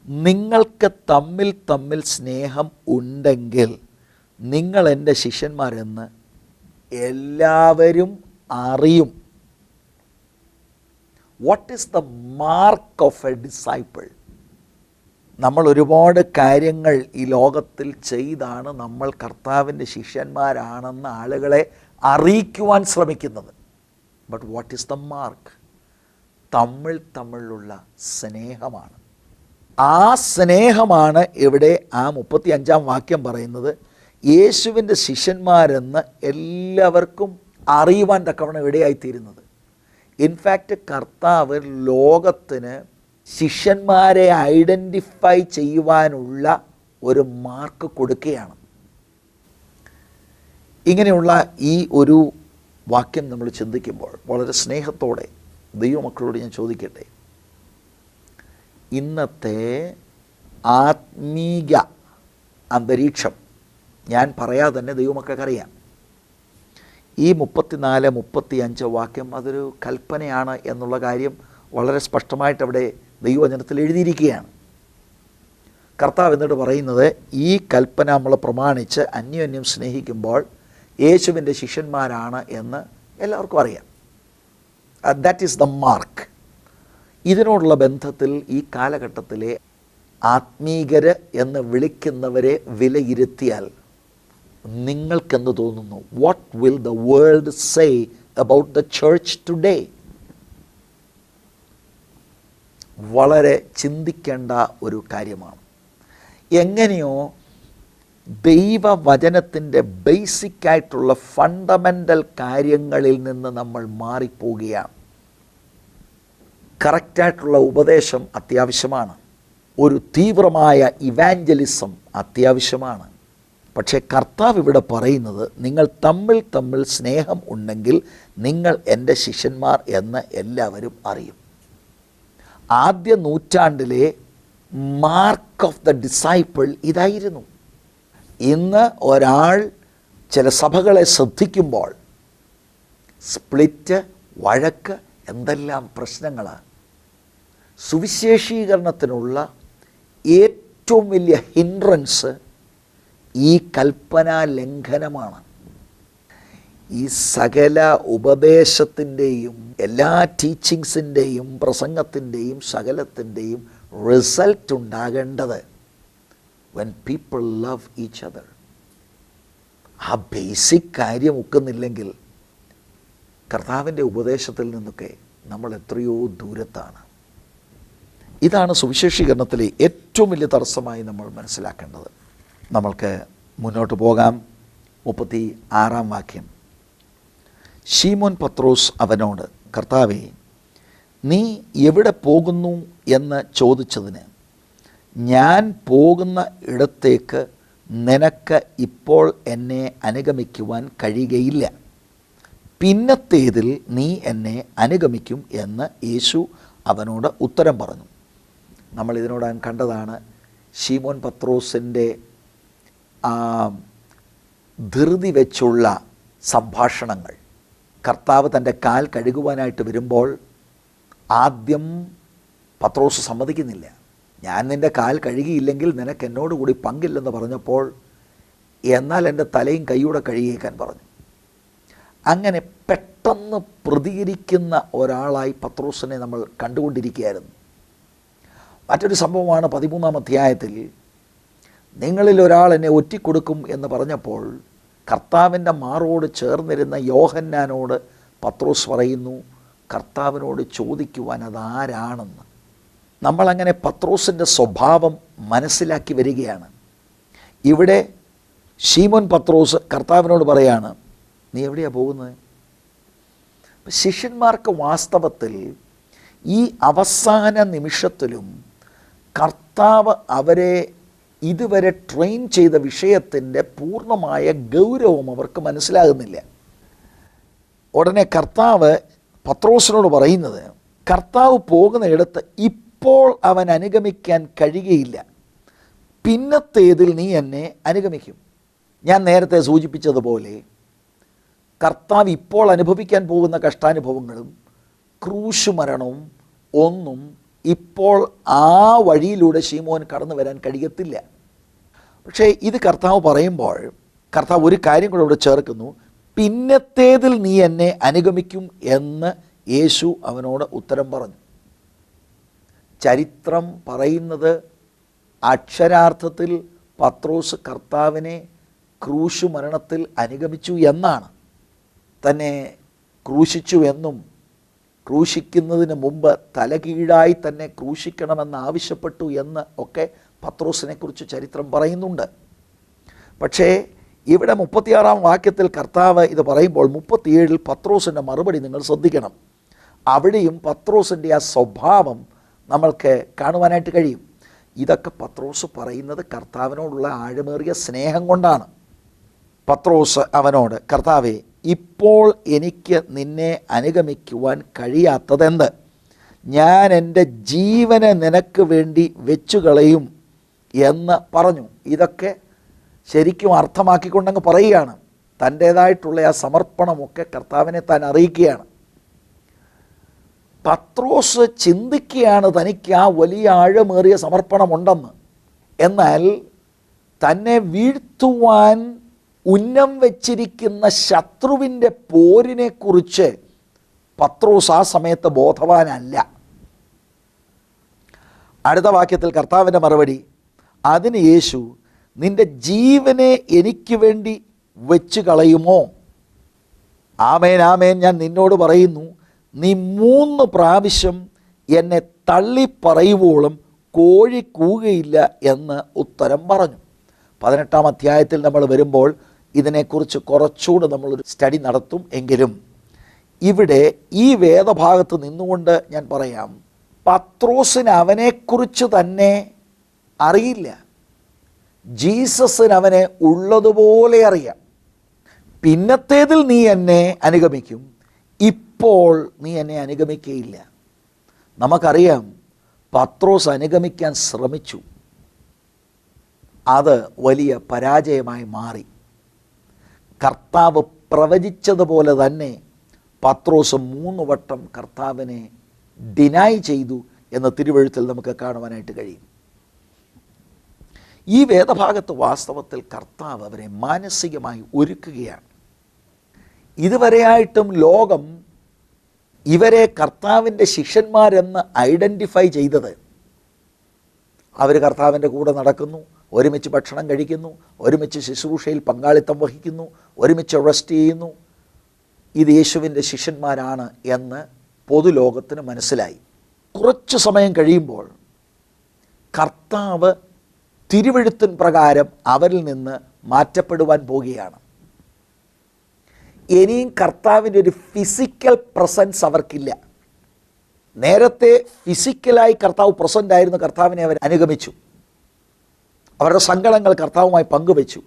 നിങ്ങൾക്ക് തമ്മിൽ തമ്മിൽ സ്നേഹം ഉണ്ടെങ്കിൽ നിങ്ങൾ എൻ്റെ ശിഷ്യന്മാരെന്ന് എല്ലാവരും അറിയും. What is the mark of A disciple? നമ്മൾ ഒരുപാട് കാര്യങ്ങൾ ഈ ലോകത്തിൽ ചെയ്താണ് നമ്മൾ കർത്താവിൻ്റെ ശിഷ്യന്മാരാണെന്ന് ആളുകളെ അറിയിക്കുവാൻ ശ്രമിക്കുന്നത്. But what is the mark? തമ്മിലുള്ള സ്നേഹമാണ്. ആ സ്നേഹമാണ് ഇവിടെ ആ 35-ാം വാക്യം പറയുന്നത്. യേശുവിൻ്റെ ശിഷ്യന്മാരെന്ന് എല്ലാവർക്കും അറിയുവാൻ തക്കവണ്ണം ഇടയായിത്തീരുന്നത്. ഇൻഫാക്റ്റ് കർത്താവ് ലോകത്തിന് ശിഷ്യന്മാരെ ഐഡൻറ്റിഫൈ ചെയ്യുവാനുള്ള ഒരു മാർക്ക് കൊടുക്കുകയാണ്. ഇങ്ങനെയുള്ള ഈ ഒരു വാക്യം നമ്മൾ ചിന്തിക്കുമ്പോൾ വളരെ സ്നേഹത്തോടെ ദൈവമക്കളോട് ഞാൻ ചോദിക്കട്ടെ, ഇന്നത്തെ ആത്മീക അന്തരീക്ഷം ഞാൻ പറയാതെ തന്നെ ദൈവമക്കൾക്കറിയാം. ഈ 34-35 വാക്യം അതൊരു കൽപ്പനയാണ് എന്നുള്ള കാര്യം വളരെ സ്പഷ്ടമായിട്ട് അവിടെ ദൈവവചനത്തിൽ എഴുതിയിരിക്കുകയാണ്. കർത്താവ് എന്നിട്ട് പറയുന്നത്, ഈ കൽപ്പന നമ്മൾ പ്രമാണിച്ച് അന്യോന്യം സ്നേഹിക്കുമ്പോൾ യേശുവിൻ്റെ ശിഷ്യന്മാരാണ് എന്ന് എല്ലാവർക്കും അറിയാം. That is the mark. ഇതിനോടുള്ള ബന്ധത്തിൽ ഈ കാലഘട്ടത്തിലെ ആത്മീകര് എന്ന് വിളിക്കുന്നവരെ വിലയിരുത്തിയാൽ നിങ്ങൾക്കെന്ത് തോന്നുന്നു? What will the world say about the church today? വളരെ ചിന്തിക്കേണ്ട ഒരു കാര്യമാണ്. എങ്ങനെയോ ദൈവവചനത്തിൻ്റെ ബേസിക്കായിട്ടുള്ള ഫണ്ടമെൻ്റൽ കാര്യങ്ങളിൽ നിന്ന് നമ്മൾ മാറിപ്പോവുകയാണ്. കറക്റ്റായിട്ടുള്ള ഉപദേശം അത്യാവശ്യമാണ്. ഒരു തീവ്രമായ ഇവാഞ്ചലിസം അത്യാവശ്യമാണ്. പക്ഷേ കർത്താവ് ഇവിടെ പറയുന്നത്, നിങ്ങൾ തമ്മിൽ സ്നേഹം ഉണ്ടെങ്കിൽ നിങ്ങൾ എൻ്റെ ശിഷ്യന്മാർ എന്ന് എല്ലാവരും അറിയും. ആദ്യ നൂറ്റാണ്ടിലെ മാർക്ക് ഓഫ് ദ ഡിസൈപ്പിൾ ഇതായിരുന്നു. ഇന്ന് ഒരാൾ ചില സഭകളെ ശ്രദ്ധിക്കുമ്പോൾ സ്പ്ലിറ്റ്, വഴക്ക്, എന്തെല്ലാം പ്രശ്നങ്ങളാണ്. സുവിശേഷീകരണത്തിനുള്ള ഏറ്റവും വലിയ ഹിൻഡ്രൻസ് ഈ കൽപ്പനാ ലംഘനമാണ്. ഈ സകല ഉപദേശത്തിൻ്റെയും എല്ലാ ടീച്ചിങ്സിൻ്റെയും പ്രസംഗത്തിൻ്റെയും സകലത്തിൻ്റെയും റിസൾട്ട് ഉണ്ടാകേണ്ടത് when people love each other. ആ ബേസിക് കാര്യം ഒക്കുന്നില്ലെങ്കിൽ കർത്താവിൻ്റെ ഉപദേശത്തിൽ നിന്നൊക്കെ നമ്മൾ എത്രയോ ദൂരത്താണ്. ഇതാണ് സുവിശേഷീകരണത്തിലെ ഏറ്റവും വലിയ തടസ്സമായി നമ്മൾ മനസ്സിലാക്കേണ്ടത്. നമ്മൾക്ക് മുന്നോട്ട് പോകാം. 36-ാം വാക്യം. ശീമോൻ പത്രോസ് അവനോട്, കർത്താവേ, നീ എവിടെ പോകുന്നു എന്ന് ചോദിച്ചതിന്, ഞാൻ പോകുന്ന ഇടത്തേക്ക് നിനക്ക് ഇപ്പോൾ എന്നെ അനുഗമിക്കുവാൻ കഴിയുകയില്ല, പിന്നത്തേതിൽ നീ എന്നെ അനുഗമിക്കും എന്ന് യേശു അവനോട് ഉത്തരം പറഞ്ഞു. നമ്മൾ ഇതിനോടകം കണ്ടതാണ് ശീമോൻ പത്രോസിൻ്റെ ധൃതി വെച്ചുള്ള സംഭാഷണങ്ങൾ. കർത്താവ് തൻ്റെ കാൽ കഴുകുവാനായിട്ട് വരുമ്പോൾ ആദ്യം പത്രോസ് സമ്മതിക്കുന്നില്ല. ഞാൻ നിൻ്റെ കാൽ കഴുകിയില്ലെങ്കിൽ നിനക്ക് എന്നോടുകൂടി പങ്കില്ലെന്ന് പറഞ്ഞപ്പോൾ, എന്നാൽ എൻ്റെ തലയും കൈയൂടെ കഴുകിയേക്കാൻ പറഞ്ഞു. അങ്ങനെ പെട്ടെന്ന് പ്രതികരിക്കുന്ന ഒരാളായി പത്രോസിനെ നമ്മൾ കണ്ടുകൊണ്ടിരിക്കുകയായിരുന്നു. മറ്റൊരു സംഭവമാണ് 13-ാം അധ്യായത്തിൽ. നിങ്ങളിൽ ഒരാൾ എന്നെ ഒറ്റിക്കൊടുക്കും എന്ന് പറഞ്ഞപ്പോൾ കർത്താവിൻ്റെ മാറോട് ചേർന്നിരുന്ന യോഹന്നാനോട് പത്രോസ് പറയുന്നു, കർത്താവിനോട് ചോദിക്കുവാൻ അതാരാണെന്ന്. നമ്മളങ്ങനെ പത്രോസിൻ്റെ സ്വഭാവം മനസ്സിലാക്കി വരികയാണ്. ഇവിടെ ശീമോൻ പത്രോസ് കർത്താവിനോട് പറയാണ്, നീ എവിടെയാണ് പോകുന്നത്? ശിഷ്യന്മാർക്ക് വാസ്തവത്തിൽ ഈ അവസാന നിമിഷത്തിലും കർത്താവ് അവരെ ഇതുവരെ ട്രെയിൻ ചെയ്ത വിഷയത്തിൻ്റെ പൂർണ്ണമായ ഗൗരവം അവർക്ക് മനസ്സിലാകുന്നില്ല. ഉടനെ കർത്താവ് പത്രോസിനോട് പറയുന്നത്, കർത്താവ് പോകുന്ന ഇടത്ത് ഇപ്പോൾ അവൻ അനുഗമിക്കാൻ കഴിയുകയില്ല, പിന്നത്തേതിൽ നീ എന്നെ അനുഗമിക്കും. ഞാൻ നേരത്തെ സൂചിപ്പിച്ചതുപോലെ കർത്താവ് ഇപ്പോൾ അനുഭവിക്കാൻ പോകുന്ന കഷ്ടാനുഭവങ്ങളും ക്രൂശ് മരണവും ഒന്നും ഇപ്പോൾ ആ വഴിയിലൂടെ ശീമോൻ കടന്നു വരാൻ കഴിയത്തില്ല. പക്ഷേ ഇത് കർത്താവ് പറയുമ്പോൾ കർത്താവ് ഒരു കാര്യം കൂടെ ഇവിടെ ചേർക്കുന്നു, പിന്നത്തേതിൽ നീ എന്നെ അനുഗമിക്കും എന്ന് യേശു അവനോട് ഉത്തരം പറഞ്ഞു. ചരിത്രം പറയുന്നത് അക്ഷരാർത്ഥത്തിൽ പത്രോസ് കർത്താവിനെ ക്രൂശു മരണത്തിൽ അനുഗമിച്ചു എന്നാണ്. തന്നെ ക്രൂശിച്ചു എന്നും ക്രൂശിക്കുന്നതിന് മുമ്പ് തലകീഴായി തന്നെ ക്രൂശിക്കണമെന്ന് ആവശ്യപ്പെട്ടു എന്ന് ഒക്കെ പത്രോസിനെക്കുറിച്ച് ചരിത്രം പറയുന്നുണ്ട്. പക്ഷേ ഇവിടെ 36-ാം വാക്യത്തിൽ കർത്താവ് ഇത് പറയുമ്പോൾ 37-ൽ പത്രോസിൻ്റെ മറുപടി നിങ്ങൾ ശ്രദ്ധിക്കണം. അവിടെയും പത്രോസിൻ്റെ ആ സ്വഭാവം നമ്മൾക്ക് കാണുവാനായിട്ട് കഴിയും. ഇതൊക്കെ പത്രോസ് പറയുന്നത് കർത്താവിനോടുള്ള ആഴമേറിയ സ്നേഹം കൊണ്ടാണ്. പത്രോസ് അവനോട്, കർത്താവേ, ഇപ്പോൾ എനിക്ക് നിന്നെ അനുഗമിക്കുവാൻ കഴിയാത്തതെന്ത്? ഞാൻ എൻ്റെ ജീവനെ നിനക്ക് വേണ്ടി വെച്ചുകളയും എന്ന് പറഞ്ഞു. ഇതൊക്കെ ശരിക്കും അർത്ഥമാക്കിക്കൊണ്ടങ്ങ് പറയുകയാണ്. തൻ്റേതായിട്ടുള്ള ആ സമർപ്പണമൊക്കെ കർത്താവിനെ താൻ അറിയിക്കുകയാണ്. പത്രോസ് ചിന്തിക്കുകയാണ് തനിക്ക് ആ വലിയ ആഴമേറിയ സമർപ്പണമുണ്ടെന്ന്. എന്നാൽ തന്നെ വീഴ്ത്തുവാൻ ഉന്നം വച്ചിരിക്കുന്ന ശത്രുവിൻ്റെ പോരിനെക്കുറിച്ച് പത്രോസ് ആ സമയത്ത് ബോധവാനല്ല. അടുത്ത വാക്യത്തിൽ കർത്താവിൻ്റെ മറുപടി, അതിന് യേശു, നിൻ്റെ ജീവനെ എനിക്ക് വേണ്ടി വെച്ച് കളയുമോ? ആമേൻ ആമേൻ, ഞാൻ നിന്നോട് പറയുന്നു, നീ 3 പ്രാവശ്യം എന്നെ തള്ളിപ്പറയുവോളം കോഴി കൂകയില്ല എന്ന് ഉത്തരം പറഞ്ഞു. 18-ാം അധ്യായത്തിൽ നമ്മൾ വരുമ്പോൾ ഇതിനെക്കുറിച്ച് കുറച്ചുകൂടെ നമ്മളൊരു സ്റ്റഡി നടത്തും. എങ്കിലും ഇവിടെ ഈ വേദഭാഗത്ത് നിന്നുകൊണ്ട് ഞാൻ പറയാം, പത്രോസിന് അവനെക്കുറിച്ച് തന്നെ അറിയില്ല. ജീസസിന് അവനെ ഉള്ളതുപോലെ അറിയാം. പിന്നത്തേതിൽ നീ എന്നെ അനുഗമിക്കും, ഇപ്പോൾ നീ എന്നെ അനുഗമിക്കുകയില്ല. നമുക്കറിയാം പത്രോസ് അനുഗമിക്കാൻ ശ്രമിച്ചു, അത് വലിയ പരാജയമായി മാറി. കർത്താവ് പ്രവചിച്ചതുപോലെ തന്നെ പത്രോസ് 3 വട്ടം കർത്താവിനെ ഡിനായ് ചെയ്തു എന്ന് തിരുവെഴുത്തിൽ നമുക്ക് കാണുവാനായിട്ട് കഴിയും. ഈ വേദഭാഗത്ത് വാസ്തവത്തിൽ കർത്താവ് അവരെ മാനസികമായി ഒരുക്കുകയാണ്. ഇതുവരെയായിട്ടും ലോകം ഇവരെ കർത്താവിൻ്റെ ശിഷ്യന്മാരെന്ന് ഐഡൻറ്റിഫൈ ചെയ്തത്, അവർ കർത്താവിൻ്റെ കൂടെ നടക്കുന്നു, ഒരുമിച്ച് ഭക്ഷണം കഴിക്കുന്നു, ഒരുമിച്ച് ശുശ്രൂഷയിൽ പങ്കാളിത്തം വഹിക്കുന്നു, ഒരുമിച്ച് റെസ്റ്റ് ചെയ്യുന്നു. ഇത് യേശുവിൻ്റെ ശിഷ്യന്മാരാണ് എന്ന് പൊതുലോകത്തിന് മനസ്സിലായി. കുറച്ച് സമയം കഴിയുമ്പോൾ കർത്താവ് തിരുവെഴുത്തിൻ പ്രകാരം അവരിൽ നിന്ന് മാറ്റപ്പെടുവാൻ പോകുകയാണ്. ഇനിയും കർത്താവിൻ്റെ ഒരു ഫിസിക്കൽ പ്രസൻസ് അവർക്കില്ല. നേരത്തെ ഫിസിക്കലായി കർത്താവ് പ്രസൻ്റ് ആയിരുന്നു. കർത്താവിനെ അവർ അനുഗമിച്ചു, അവരുടെ സങ്കടങ്ങൾ കർത്താവുമായി പങ്കുവച്ചു.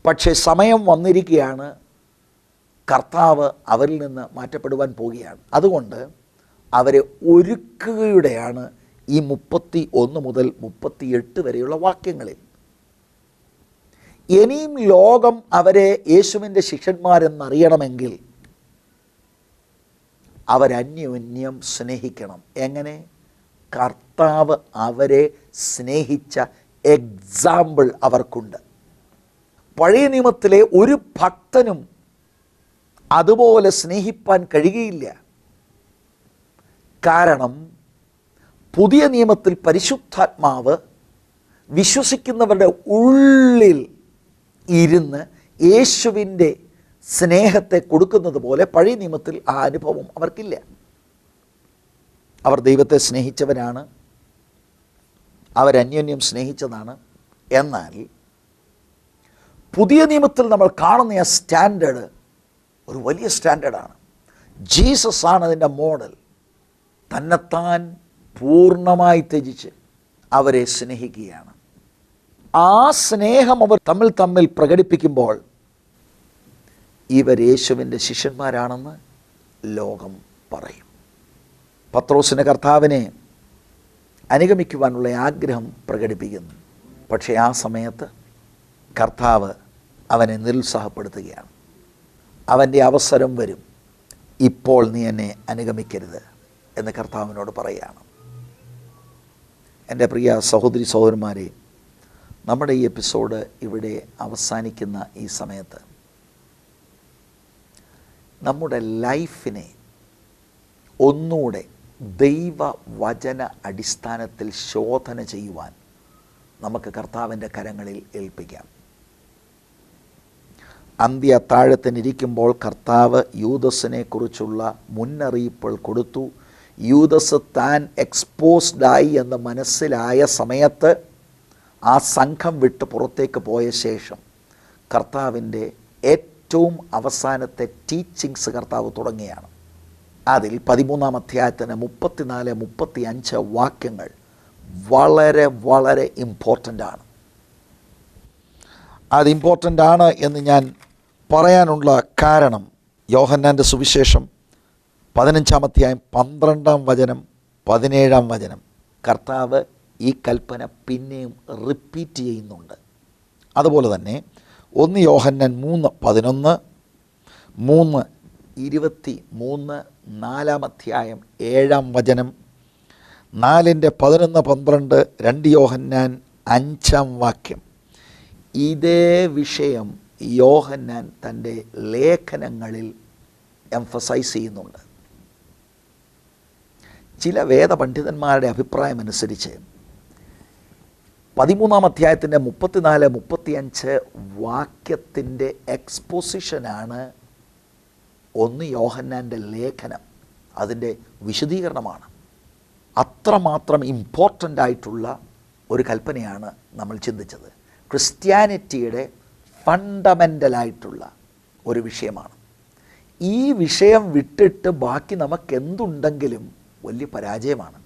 പക്ഷേ സമയം വന്നിരിക്കുകയാണ്, കർത്താവ് അവരിൽ നിന്ന് മാറ്റപ്പെടുവാൻ പോവുകയാണ്. അതുകൊണ്ട് അവരെ ഒരുക്കുകയുടെയാണ് ഈ 31 മുതൽ 38 വരെയുള്ള വാക്യങ്ങളിൽ. ഇനിയും ലോകം അവരെ യേശുവിൻ്റെ ശിഷ്യന്മാരെന്നറിയണമെങ്കിൽ അവരന്യോന്യം സ്നേഹിക്കണം. എങ്ങനെ? കർത്താവ് അവരെ സ്നേഹിച്ച എക്സാമ്പിൾ അവർക്കുണ്ട്. പഴയ നിയമത്തിലെ ഒരു ഭക്തനും അതുപോലെ സ്നേഹിപ്പാൻ കഴിയുകയില്ല. കാരണം പുതിയ നിയമത്തിൽ പരിശുദ്ധാത്മാവ് വിശ്വസിക്കുന്നവരുടെ ഉള്ളിൽ ഇരുന്ന് യേശുവിൻ്റെ സ്നേഹത്തെ കൊടുക്കുന്നത് പോലെ പഴയ നിയമത്തിൽ ആ അനുഭവം അവർക്കില്ല. അവർ ദൈവത്തെ സ്നേഹിച്ചവരാണ്, അവരന്യോന്യം സ്നേഹിച്ചതാണ്. എന്നാൽ പുതിയ നിയമത്തിൽ നമ്മൾ കാണുന്ന ആ സ്റ്റാൻഡേർഡ് ഒരു വലിയ സ്റ്റാൻഡേർഡാണ്. ജീസസ് ആണ് അതിൻ്റെ മോഡൽ. തന്നെത്താൻ പൂർണ്ണമായി ത്യജിച്ച് അവരെ സ്നേഹിക്കുകയാണ്. ആ സ്നേഹം അവർ തമ്മിൽ പ്രകടിപ്പിക്കുമ്പോൾ ഇവർ യേശുവിൻ്റെ ശിഷ്യന്മാരാണെന്ന് ലോകം പറയും. പത്രോസിന് കർത്താവിനെ അനുഗമിക്കുവാനുള്ള ആഗ്രഹം പ്രകടിപ്പിക്കുന്നു. പക്ഷേ ആ സമയത്ത് കർത്താവ് അവനെ നിരുത്സാഹപ്പെടുത്തുകയാണ്. അവൻ്റെ അവസരം വരും, ഇപ്പോൾ നീ എന്നെ അനുഗമിക്കരുത് എന്ന് കർത്താവിനോട് പറയുകയാണ്. എൻ്റെ പ്രിയ സഹോദരി സഹോദരന്മാരെ, നമ്മുടെ ഈ എപ്പിസോഡ് ഇവിടെ അവസാനിക്കുന്ന ഈ സമയത്ത് നമ്മുടെ ലൈഫിനെ ഒന്നുകൂടെ ദൈവവചന അടിസ്ഥാനത്തിൽ ശോധന ചെയ്യുവാൻ നമുക്ക് കർത്താവിൻ്റെ കരങ്ങളിൽ ഏൽപ്പിക്കാം. അന്ത്യ അത്താഴത്തിനിരിക്കുമ്പോൾ കർത്താവ് യൂദസിനെ കുറിച്ചുള്ള മുന്നറിയിപ്പുകൾ കൊടുത്തു. യൂദസ് താൻ എക്സ്പോസ്ഡായി എന്ന് മനസ്സിലായ സമയത്ത് ആ സംഘം വിട്ട് പുറത്തേക്ക് പോയ ശേഷം കർത്താവിൻ്റെ ഏറ്റവും അവസാനത്തെ ടീച്ചിങ്സ് കർത്താവ് തുടങ്ങിയാണ്. അതിൽ 13-ാം അധ്യായത്തിന് 34-35 വാക്യങ്ങൾ വളരെ വളരെ ഇമ്പോർട്ടൻ്റ് ആണ്. അത് ഇമ്പോർട്ടൻ്റ് ആണ് എന്ന് ഞാൻ പറയാനുള്ള കാരണം യോഹന്നാൻ്റെ സുവിശേഷം 15-ാം അധ്യായം 12-ാം വചനം 17-ാം വചനം കർത്താവ് ഈ കൽപ്പന പിന്നെയും റിപ്പീറ്റ് ചെയ്യുന്നുണ്ട്. അതുപോലെ തന്നെ 1 യോഹന്നാൻ 3:11, 3:23, 4-ാം അധ്യായം 7-ാം വചനം, 4:11-12, 2 യോഹന്നാൻ 5-ാം വാക്യം. ഇതേ വിഷയം യോഹന്നാൻ തൻ്റെ ലേഖനങ്ങളിൽ എംഫസൈസ് ചെയ്യുന്നുണ്ട്. ചില വേദപണ്ഡിതന്മാരുടെ അഭിപ്രായമനുസരിച്ച് 13-ാം അധ്യായത്തിൻ്റെ 34-35 വാക്യത്തിൻ്റെ എക്സ്പോസിഷനാണ് 1 യോഹന്നാൻ്റെ ലേഖനം, അതിൻ്റെ വിശദീകരണമാണ്. അത്രമാത്രം ഇമ്പോർട്ടൻ്റ് ആയിട്ടുള്ള ഒരു കൽപ്പനയാണ് നമ്മൾ ചിന്തിച്ചത്. ക്രിസ്ത്യാനിറ്റിയുടെ ഫണ്ടമെൻ്റലായിട്ടുള്ള ഒരു വിഷയമാണ്. ഈ വിഷയം വിട്ടിട്ട് ബാക്കി നമുക്കെന്തുണ്ടെങ്കിലും വലിയ പരാജയമാണ്.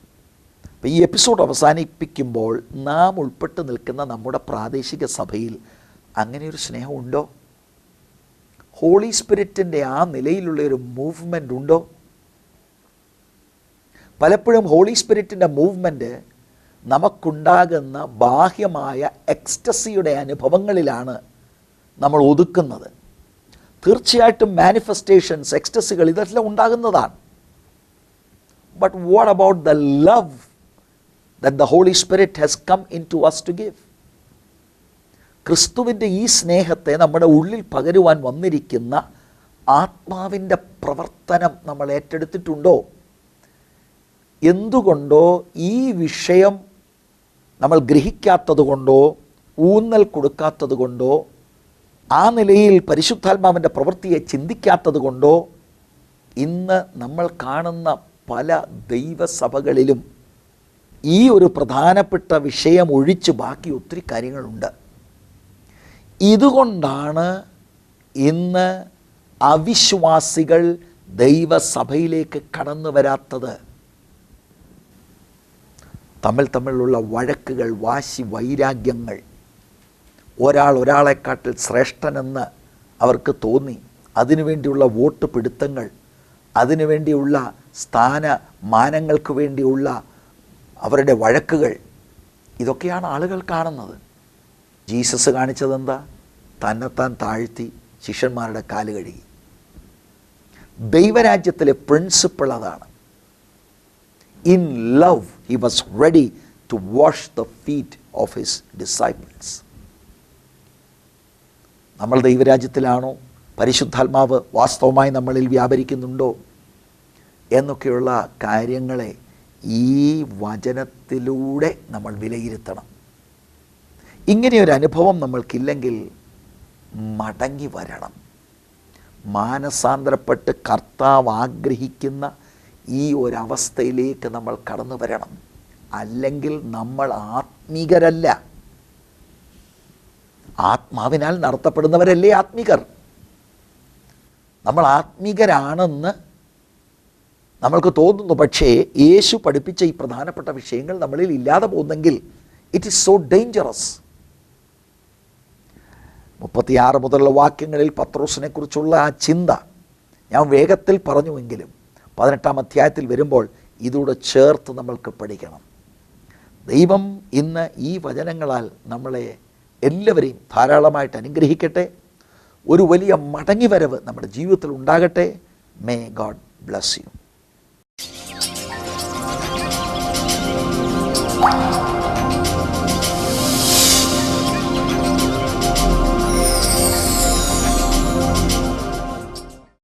അപ്പോൾ ഈ എപ്പിസോഡ് അവസാനിപ്പിക്കുമ്പോൾ നാം ഉൾപ്പെട്ട് നിൽക്കുന്ന നമ്മുടെ പ്രാദേശിക സഭയിൽ അങ്ങനെയൊരു സ്നേഹമുണ്ടോ? ഹോളി സ്പിരിറ്റിൻ്റെ ആ നിലയിലുള്ളൊരു മൂവ്മെൻ്റ് ഉണ്ടോ? പലപ്പോഴും ഹോളി സ്പിരിറ്റിൻ്റെ മൂവ്മെൻറ്റ് നമുക്കുണ്ടാകുന്ന ബാഹ്യമായ എക്സ്റ്റസിയുടെ അനുഭവങ്ങളിലാണ് നമ്മൾ ഒതുക്കുന്നത്. തീർച്ചയായിട്ടും മാനിഫെസ്റ്റേഷൻസ്, എക്സ്റ്റസികൾ ഇതെല്ലാം ഉണ്ടാകുന്നതാണ്. But what about the love that the holy spirit has come into us to give? ക്രിസ്തുവിൻ്റെ ഈ സ്നേഹത്തെ നമ്മുടെ ഉള്ളിൽ പകരുവാൻ വന്നിരിക്കുന്ന ആത്മാവിൻ്റെ പ്രവർത്തനം നമ്മൾ ഏറ്റെടുത്തിട്ടുണ്ടോ? എന്തുകൊണ്ടോ ഈ വിഷയം നമ്മൾ ഗ്രഹിക്കാത്തത് കൊണ്ടോ ഊന്നൽ കൊടുക്കാത്തത് കൊണ്ടോ ആ നിലയിൽ പരിശുദ്ധാത്മാവിൻ്റെ പ്രവൃത്തിയെ ചിന്തിക്കാത്തത് കൊണ്ടോ ഇന്ന് നമ്മൾ കാണുന്ന പല ദൈവസഭകളിലും ഈ ഒരു പ്രധാനപ്പെട്ട വിഷയം ഒഴിച്ച് ബാക്കി ഒത്തിരി കാര്യങ്ങളുണ്ട്. ഇതുകൊണ്ടാണ് ഇന്ന് അവിശ്വാസികൾ ദൈവസഭയിലേക്ക് കടന്നു വരാത്തത്. തമ്മിലുള്ള വഴക്കുകൾ, വാശി, വൈരാഗ്യങ്ങൾ, ഒരാൾ ഒരാളെക്കാട്ടിൽ ശ്രേഷ്ഠനെന്ന് അവർക്ക് തോന്നി, അതിനുവേണ്ടിയുള്ള വോട്ട് പിടുത്തങ്ങൾ, അതിനുവേണ്ടിയുള്ള സ്ഥാനമാനങ്ങൾക്ക് വേണ്ടിയുള്ള അവരുടെ വഴക്കുകൾ, ഇതൊക്കെയാണ് ആളുകൾ കാണുന്നത്. ജീസസ് കാണിച്ചതെന്താ? തന്നെത്താൻ താഴ്ത്തി ശിഷ്യന്മാരുടെ കാല് കഴുകി. ദൈവരാജ്യത്തിലെ പ്രിൻസിപ്പിൾ അതാണ്. In love he was ready to wash the feet of his disciples. നമ്മൾ ദൈവരാജ്യത്തിലാണോ? പരിശുദ്ധാത്മാവ് വാസ്തവമായി നമ്മളിൽ വ്യാപരിക്കുന്നുണ്ടോ എന്നൊക്കെയുള്ള കാര്യങ്ങളെ ഈ വചനത്തിലൂടെ നമ്മൾ വിലയിരുത്തണം. ഇങ്ങനെയൊരു അനുഭവം നമ്മൾക്കില്ലെങ്കിൽ മടങ്ങി വരണം. മാനസാന്തരപ്പെട്ട് കർത്താവ് ആഗ്രഹിക്കുന്ന ഈ ഒരവസ്ഥയിലേക്ക് നമ്മൾ കടന്നു വരണം. അല്ലെങ്കിൽ നമ്മൾ ആത്മീകരല്ല. ആത്മാവിനാൽ നടത്തപ്പെടുന്നവരല്ലേ ആത്മീകർ. നമ്മൾ ആത്മീകരാണെന്ന് നമ്മൾക്ക് തോന്നുന്നു. പക്ഷേ യേശു പഠിപ്പിച്ച ഈ പ്രധാനപ്പെട്ട വിഷയങ്ങൾ നമ്മളിൽ ഇല്ലാതെ പോകുന്നെങ്കിൽ ഇറ്റ് ഈസ് സോ ഡേഞ്ചറസ്. 36 മുതലുള്ള വാക്യങ്ങളിൽ പത്രോസിനെ കുറിച്ചുള്ള ആ ചിന്ത ഞാൻ വേഗത്തിൽ പറഞ്ഞുവെങ്കിലും 18-ാം അധ്യായത്തിൽ വരുമ്പോൾ ഇതോടെ ചേർത്ത് നമ്മൾക്ക് പഠിക്കണം. ദൈവം ഇന്ന് ഈ വചനങ്ങളാൽ നമ്മളെ എല്ലാവരെയും ധാരാളമായിട്ട് അനുഗ്രഹിക്കട്ടെ. ഒരു വലിയ മടങ്ങിവരവ് നമ്മുടെ ജീവിതത്തിൽ ഉണ്ടാകട്ടെ. May God bless you.